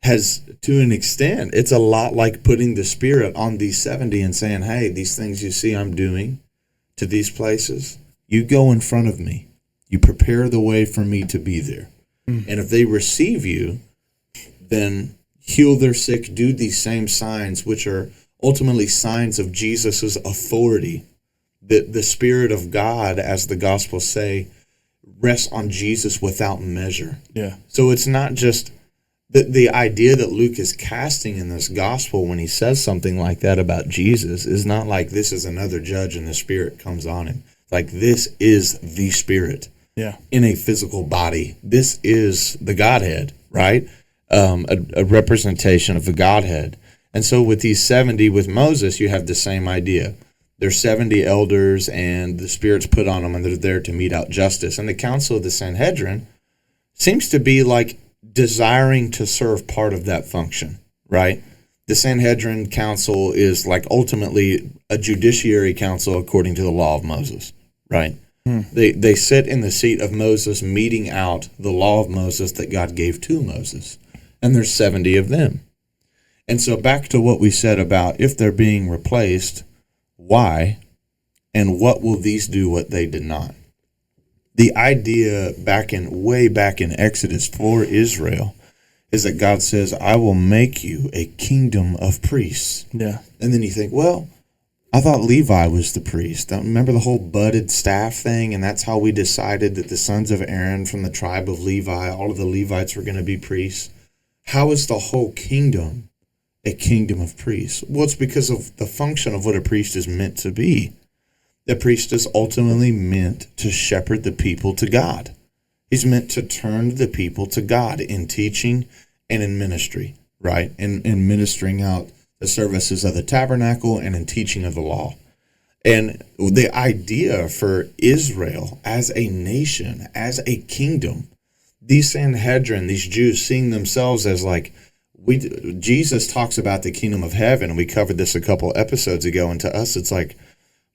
has, to an extent, it's a lot like putting the Spirit on these 70 and saying, hey, these things you see I'm doing to these places, you go in front of me. You prepare the way for me to be there. And if they receive you, then heal their sick, do these same signs, which are ultimately signs of Jesus' authority. The Spirit of God, as the Gospels say, rests on Jesus without measure. Yeah. So it's not just the idea that Luke is casting in this Gospel when he says something like that about Jesus is not like this is another judge and the Spirit comes on him. Like this is the Spirit. Yeah, in a physical body. This is the Godhead, right? A representation of the Godhead. And so with these 70, with Moses, you have the same idea. There's 70 elders, and the Spirit's put on them, and they're there to mete out justice. And the Council of the Sanhedrin seems to be like desiring to serve part of that function, right? The Sanhedrin Council is like ultimately a judiciary council according to the law of Moses, right? They sit in the seat of Moses, meting out the law of Moses that God gave to Moses. And there's 70 of them. And so back to what we said about if they're being replaced, why? And what will these do what they did not? The idea way back in Exodus for Israel is that God says, I will make you a kingdom of priests. Yeah. And then you think, well, I thought Levi was the priest. Remember the whole budded staff thing? And that's how we decided that the sons of Aaron from the tribe of Levi, all of the Levites were going to be priests. How is the whole kingdom a kingdom of priests? Well, it's because of the function of what a priest is meant to be. The priest is ultimately meant to shepherd the people to God. He's meant to turn the people to God in teaching and in ministry, right? And in ministering out the services of the tabernacle and in teaching of the law. And the idea for Israel as a nation, as a kingdom, these Sanhedrin, these Jews seeing themselves as like, Jesus talks about the kingdom of heaven, and we covered this a couple episodes ago, and to us it's like,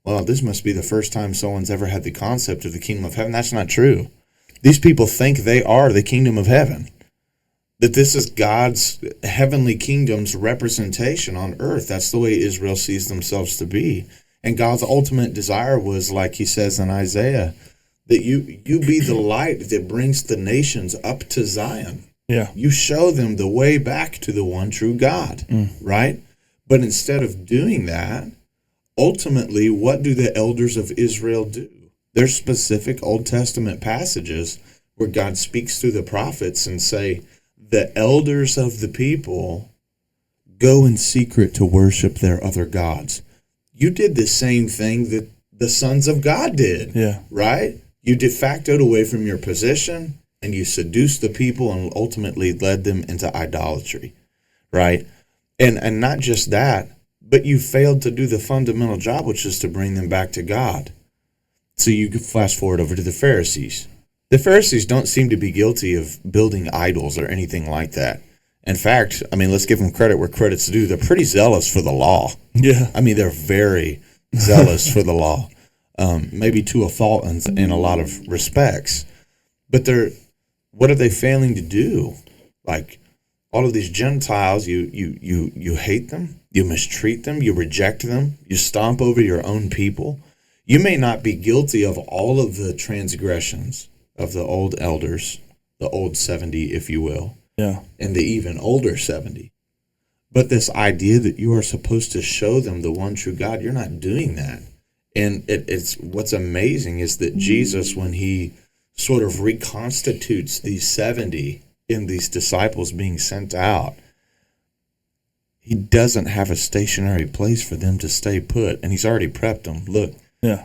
well, this must be the first time someone's ever had the concept of the kingdom of heaven. That's not true. These people think they are the kingdom of heaven. That this is God's heavenly kingdom's representation on earth. That's the way Israel sees themselves to be. And God's ultimate desire was, like he says in Isaiah, that you be the light that brings the nations up to Zion. Yeah. You show them the way back to the one true God, right? But instead of doing that, ultimately, what do the elders of Israel do? There's specific Old Testament passages where God speaks through the prophets and say, the elders of the people go in secret to worship their other gods. You did the same thing that the sons of God did, right? You de factoed away from your position, and you seduced the people and ultimately led them into idolatry, right? And not just that, but you failed to do the fundamental job, which is to bring them back to God. So you flash forward over to the Pharisees. The Pharisees don't seem to be guilty of building idols or anything like that. In fact, I mean, let's give them credit where credit's due. They're pretty zealous for the law. Yeah. I mean, they're very zealous for the law, maybe to a fault in a lot of respects. But what are they failing to do? Like, all of these Gentiles, you hate them, you mistreat them, you reject them, you stomp over your own people. You may not be guilty of all of the transgressions of the old elders, the old 70, if you will, and the even older 70. But this idea that you are supposed to show them the one true God, you're not doing that. And it's what's amazing is that Jesus, when he sort of reconstitutes these 70 in these disciples being sent out, he doesn't have a stationary place for them to stay put, and he's already prepped them. Look,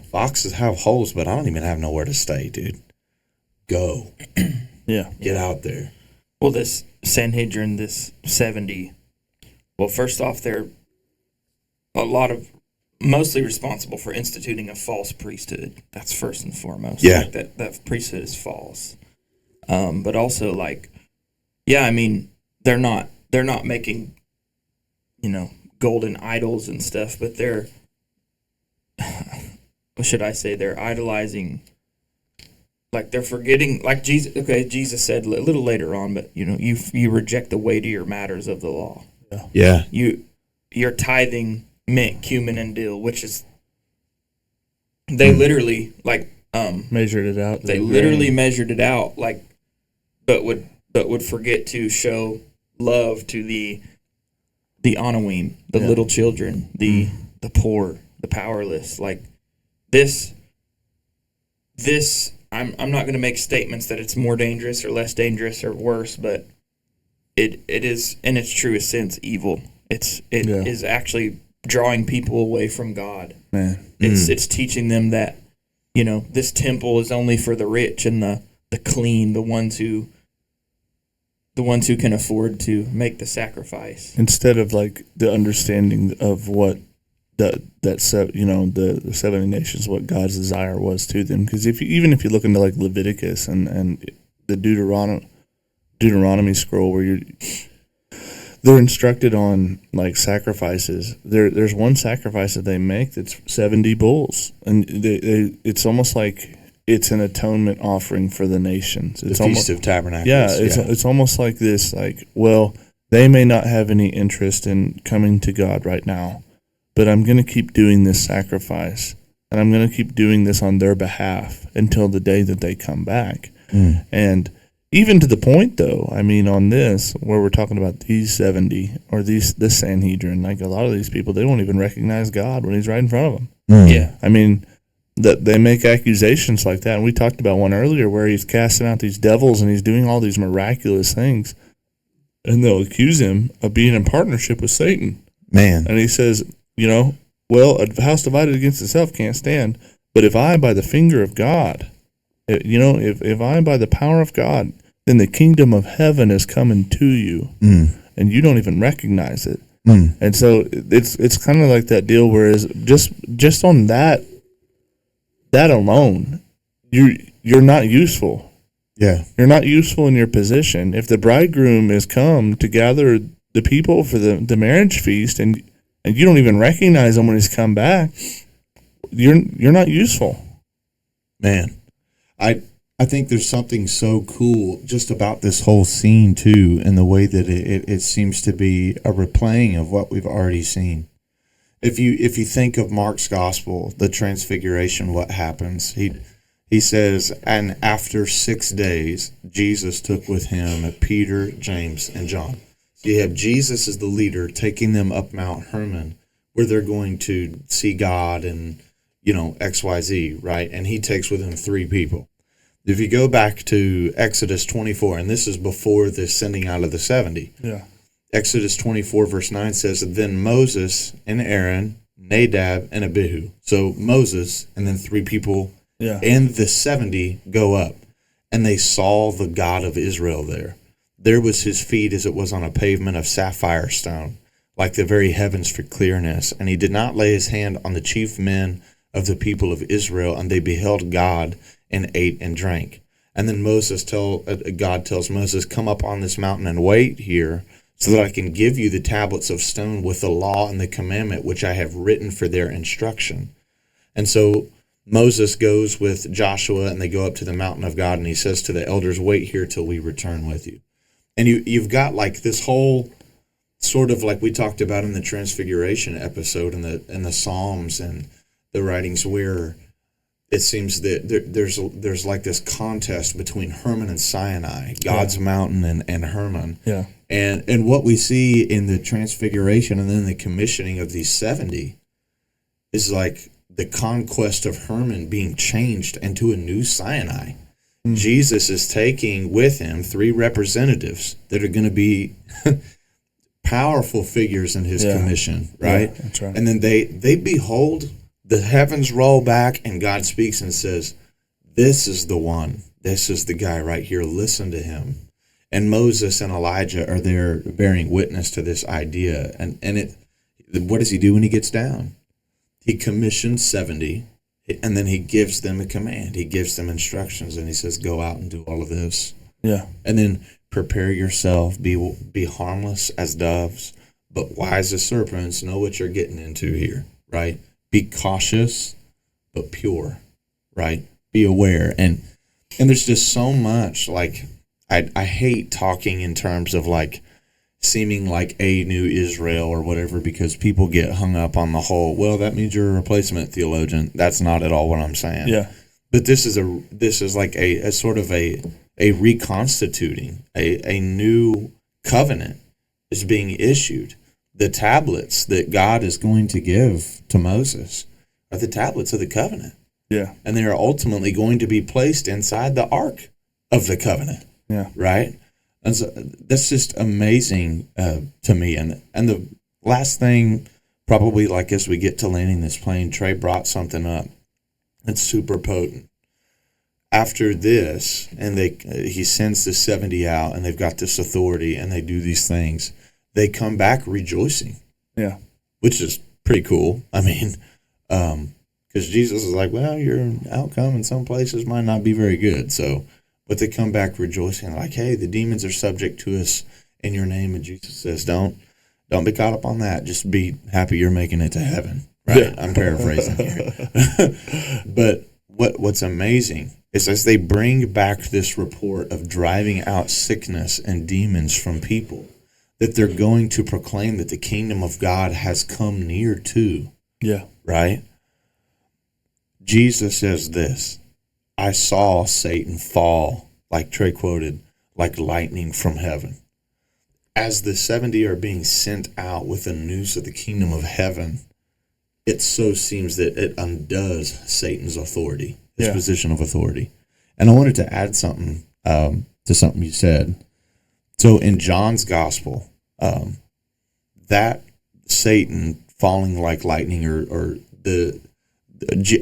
foxes have holes, but I don't even have nowhere to stay, dude. Go. Get out there. Well, this Sanhedrin, this 70, well, first off, they're a lot of mostly responsible for instituting a false priesthood. That's first and foremost. Yeah. Like that priesthood is false. But also like, yeah, I mean, they're not making, golden idols and stuff, but they're, what should I say? They're idolizing, like they're forgetting, like Jesus. Okay, Jesus said a little later on, but you reject the weightier matters of the law. Yeah. You're tithing mint, cumin, and dill, which is they literally like measured it out. They literally measured it out, like, but would forget to show love to the Anawim, the little children, the poor, the powerless. Like this. I'm not going to make statements that it's more dangerous or less dangerous or worse, but it is in its truest sense evil. It is actually drawing people away from God. Man. It's teaching them that this temple is only for the rich and the clean, the ones who can afford to make the sacrifice, instead of like the understanding of what the 70 nations, what God's desire was to them. Because if you look into like Leviticus and the Deuteronomy scroll, where they're instructed on like sacrifices. There's one sacrifice that they make that's 70 bulls, and it's almost like it's an atonement offering for the nations. It's the Feast of Tabernacles. Yeah, it's almost like this. Like, well, they may not have any interest in coming to God right now, but I'm going to keep doing this sacrifice, and I'm going to keep doing this on their behalf until the day that they come back. And even to the point, though, I mean, on this, where we're talking about these 70 or this Sanhedrin, like a lot of these people, they won't even recognize God when he's right in front of them. Yeah. I mean, that they make accusations like that. And we talked about one earlier where he's casting out these devils and he's doing all these miraculous things. And they'll accuse him of being in partnership with Satan. Man. And he says, well, a house divided against itself can't stand. But if I, by the finger of God, if I, by the power of God, then the kingdom of heaven is coming to you, and you don't even recognize it. And so it's kind of like that deal. Whereas just on that alone, you're not useful. Yeah, you're not useful in your position. If the bridegroom is come to gather the people for the marriage feast, and you don't even recognize him when he's come back, you're not useful. Man, I think there's something so cool just about this whole scene too, and the way that it seems to be a replaying of what we've already seen. If you think of Mark's gospel, the transfiguration, what happens? He says, and after 6 days, Jesus took with him Peter, James, and John. So you have Jesus as the leader taking them up Mount Hermon, where they're going to see God and XYZ, right? And he takes with him 3 people. If you go back to Exodus 24, and this is before the sending out of the 70. Yeah. Exodus 24, verse 9 says, then Moses and Aaron, Nadab, and Abihu. So Moses and then 3 people and the 70 go up, and they saw the God of Israel there. There was his feet as it was on a pavement of sapphire stone, like the very heavens for clearness. And he did not lay his hand on the chief men of the people of Israel, and they beheld God and ate and drank. And then God tells Moses, come up on this mountain and wait here so that I can give you the tablets of stone with the law and the commandment which I have written for their instruction. And so Moses goes with Joshua, and they go up to the mountain of God, and he says to the elders, wait here till we return with you. And you've got like this whole sort of like we talked about in the Transfiguration episode in the Psalms and the writings, where it seems that there's like this contest between Hermon and Sinai, God's mountain and Hermon. Yeah. And what we see in the Transfiguration and then the commissioning of these 70 is like the conquest of Hermon being changed into a new Sinai. Jesus is taking with him 3 representatives that are going to be powerful figures in his commission, right? Yeah, that's right. And then they behold, the heavens roll back, and God speaks and says, this is the one. This is the guy right here. Listen to him. And Moses and Elijah are there bearing witness to this idea. And what does he do when he gets down? he commissioned 70, and then he gives them a command. He gives them instructions, and he says, go out and do all of this. Yeah. And then prepare yourself, be harmless as doves, but wise as serpents. Know what you're getting into here, right? Be cautious, but pure, right? Be aware. And there's just so much, like, I hate talking in terms of, like, seeming like a new Israel or whatever, because people get hung up on the whole, well, that means you're a replacement theologian. That's not at all what I'm saying. Yeah. But this is like a sort of a reconstituting, a new covenant is being issued. The tablets that God is going to give to Moses are the tablets of the covenant. Yeah. And they are ultimately going to be placed inside the ark of the covenant. Yeah. Right? And so that's just amazing to me. And the last thing, probably, like, as we get to landing this plane, Trey brought something up that's super potent. After this, and he sends the 70 out, and they've got this authority, and they do these things. They come back rejoicing. Yeah. Which is pretty cool. I mean, because Jesus is like, well, your outcome in some places might not be very good. So, but they come back rejoicing, like, hey, the demons are subject to us in your name. And Jesus says, don't be caught up on that. Just be happy you're making it to heaven. Right? Yeah. I'm paraphrasing here. But what's amazing is, as they bring back this report of driving out sickness and demons from people, that they're going to proclaim that the kingdom of God has come near to. Yeah. Right? Jesus says this, I saw Satan fall, like Trey quoted, like lightning from heaven. As the 70 are being sent out with the news of the kingdom of heaven, it so seems that it undoes Satan's authority, his position of authority. And I wanted to add something to something you said. So in John's gospel, that Satan falling like lightning, or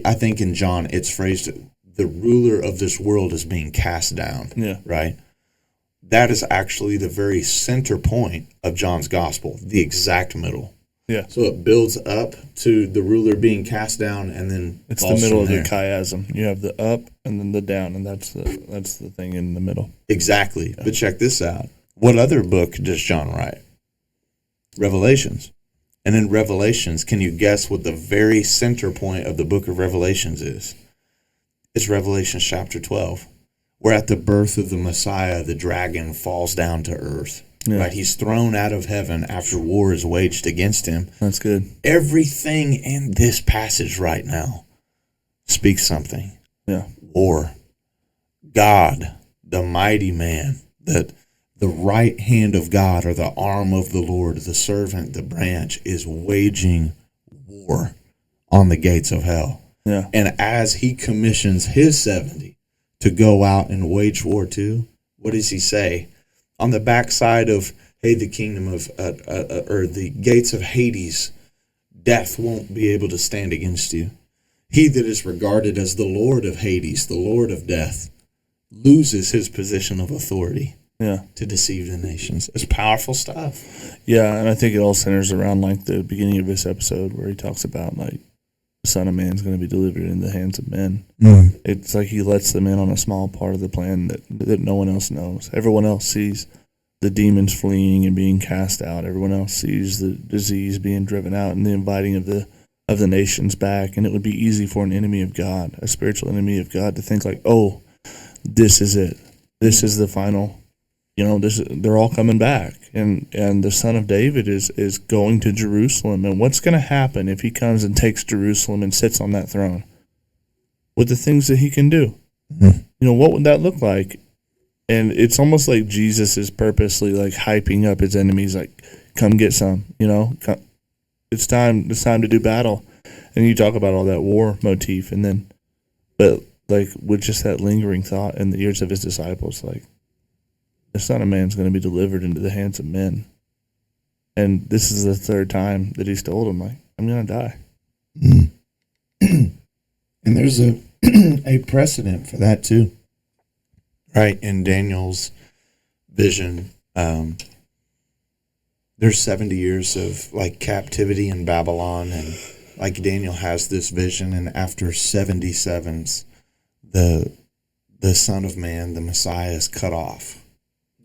I think in John it's phrased, the ruler of this world is being cast down. Yeah. Right? That is actually the very center point of John's gospel, the exact middle. Yeah. So it builds up to the ruler being cast down, and then it's the middle of the chiasm. You have the up and then the down, and that's the thing in the middle. Exactly. Yeah. But check this out. What other book does John write? Revelations. And in Revelations, can you guess what the very center point of the book of Revelations is? It's Revelation chapter 12, where at the birth of the Messiah, the dragon falls down to earth. Yeah. Right? He's thrown out of heaven after war is waged against him. That's good. Everything in this passage right now speaks something. Yeah. War. God, the mighty man, that the right hand of God, or the arm of the Lord, the servant, the branch, is waging war on the gates of hell. Yeah. And as he commissions his 70 to go out and wage war too, what does he say? On the backside of, hey, the kingdom of, or the gates of Hades, death won't be able to stand against you. He that is regarded as the Lord of Hades, the Lord of death, loses his position of authority. Yeah. To deceive the nations. It's powerful stuff. Yeah, and I think it all centers around, like, the beginning of this episode where he talks about, like, the Son of Man is going to be delivered in the hands of men. Mm. It's like he lets them in on a small part of the plan that no one else knows. Everyone else sees the demons fleeing and being cast out. Everyone else sees the disease being driven out and the inviting of the nations back. And it would be easy for an enemy of God, a spiritual enemy of God, to think like, oh, this is it. This is the final. They're all coming back, and the Son of David is going to Jerusalem. And what's going to happen if he comes and takes Jerusalem and sits on that throne? With the things that he can do, what would that look like? And it's almost like Jesus is purposely, like, hyping up his enemies, like, come get some. It's time to do battle. And you talk about all that war motif, but like with just that lingering thought in the ears of his disciples, like, the Son of Man's going to be delivered into the hands of men. And this is the third time that he's told him, like, I'm going to die. And there's a precedent for that too. Right? In Daniel's vision, there's 70 years of, like, captivity in Babylon, and like Daniel has this vision, and after 77s, the Son of Man, the Messiah, is cut off.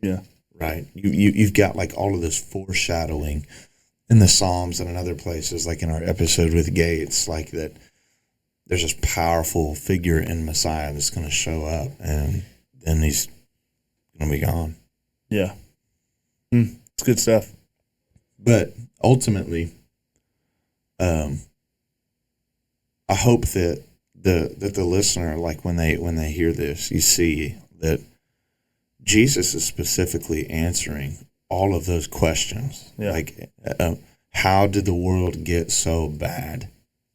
Yeah. Right. You've got like all of this foreshadowing in the Psalms and in other places, like in our episode with Gates, like that. There's this powerful figure in Messiah that's going to show up, and then he's going to be gone. Yeah. It's good stuff. But ultimately, I hope that the listener, like when they hear this, you see that Jesus is specifically answering all of those questions. Yeah. Like, how did the world get so bad?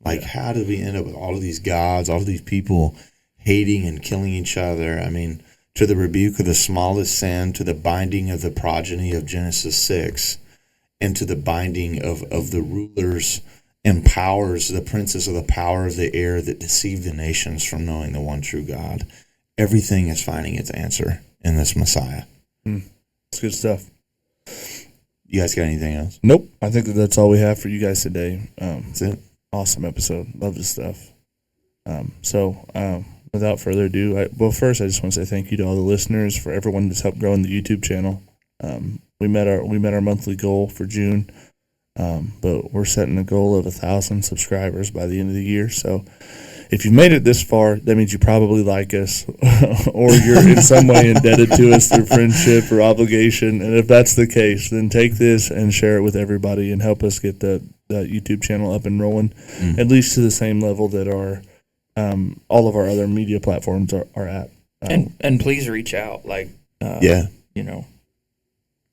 Like, how did we end up with all of these gods, all of these people hating and killing each other? I mean, to the rebuke of the smallest sin, to the binding of the progeny of Genesis 6, and to the binding of the rulers and powers, the princes of the power of the air that deceive the nations from knowing the one true God. Everything is finding its answer in this Messiah. It's good stuff. You guys got anything else? Nope. I think that's all we have for you guys today. That's it. Awesome episode. Love this stuff. Without further ado, first I just want to say thank you to all the listeners, for everyone that's helped grow in the YouTube channel. We met our monthly goal for June, but we're setting a goal of 1,000 subscribers by the end of the year. So if you've made it this far, that means you probably like us, or you're in some way indebted to us through friendship or obligation. And if that's the case, then take this and share it with everybody and help us get that YouTube channel up and rolling, at least to the same level that our all of our other media platforms are at. And please reach out. Like, you know,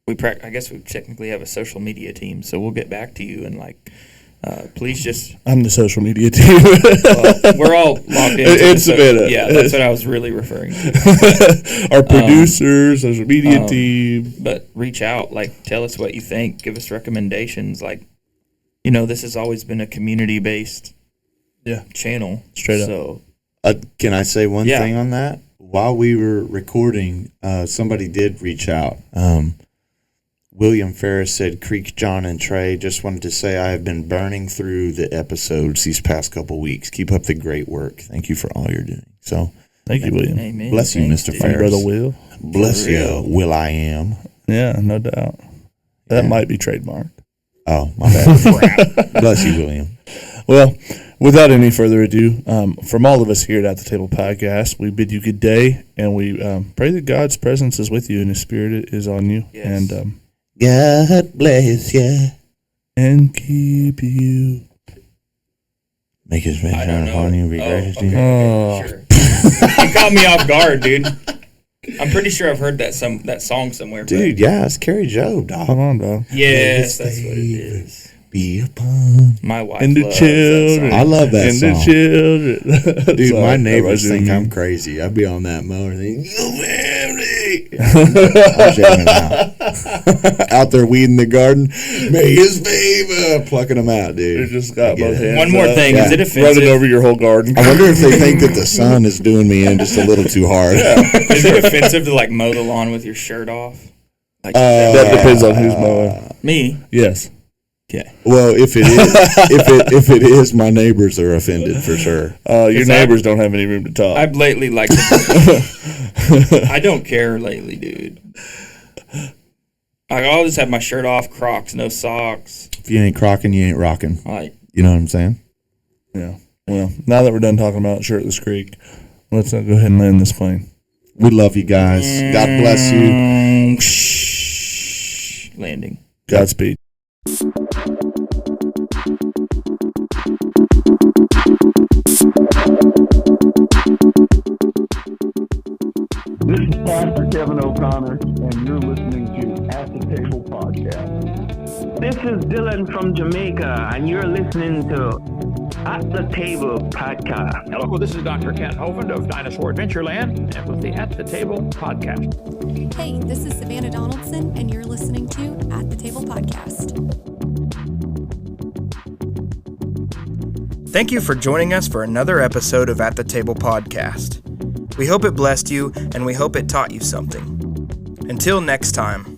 I guess we technically have a social media team, so we'll get back to you and like. Please just. I'm the social media team. We're all logged into it's Savannah. Yeah, that's what I was really referring to. Our producers, social media team. But reach out, like, tell us what you think. Give us recommendations. Like, you know, this has always been a community-based channel. Straight up. So, can I say one thing on that? While we were recording, somebody did reach out. William Ferris said, Creek, John, and Trey, just wanted to say I have been burning through the episodes these past couple weeks. Keep up the great work. Thank you for all you're doing. So, thank you, William. Amen. Bless you, Mr. Ferris. Brother Will. Bless you, Will I Am. Yeah, no doubt. That might be trademarked. Oh, my bad. Bless you, William. Well, without any further ado, from all of us here at the Table Podcast, we bid you good day, and we pray that God's presence is with you and His Spirit is on you. Yes. And God bless you and keep you. Make His face shine upon you and be gracious to you. Sure. You caught me off guard, dude. I'm pretty sure I've heard that song somewhere. Dude, yeah, it's Carrie Job, dog. Come on, dog. Yes, that's what it is. Be upon my wife and the loves children. I love that and song. The children. Dude, my neighbors think I'm crazy. I'd be on that mower and I'm jamming out. Out there weeding the garden. May His favor. Plucking them out, dude. They just got both hands One more up. thing. Is it offensive? Running over your whole garden. I wonder if they think that the sun is doing me in just a little too hard. Is it offensive to like mow the lawn with your shirt off? Like, that depends on who's mowing. Me? Yes. Okay. Well, if it is, if it is, my neighbors are offended for sure. Your neighbors don't have any room to talk. I've lately liked I don't care lately, dude. I always have my shirt off, Crocs, no socks. If you ain't crocking, you ain't rocking. Like, you know what I'm saying? Yeah. Well, now that we're done talking about Shirtless Creek, let's go ahead and land this plane. We love you guys. God bless you. Landing. Godspeed. This is Pastor Kevin O'Connor, and you're listening to At the Table Podcast. This is Dylan from Jamaica, and you're listening to At the Table Podcast. Hello, this is Dr. Kent Hovind of Dinosaur Adventureland and with the At the Table Podcast. Hey, this is Savannah Donaldson, and you're listening to At the Table Podcast. Thank you for joining us for another episode of At the Table Podcast. We hope it blessed you, and we hope it taught you something. Until next time,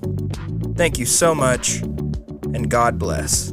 thank you so much, and God bless.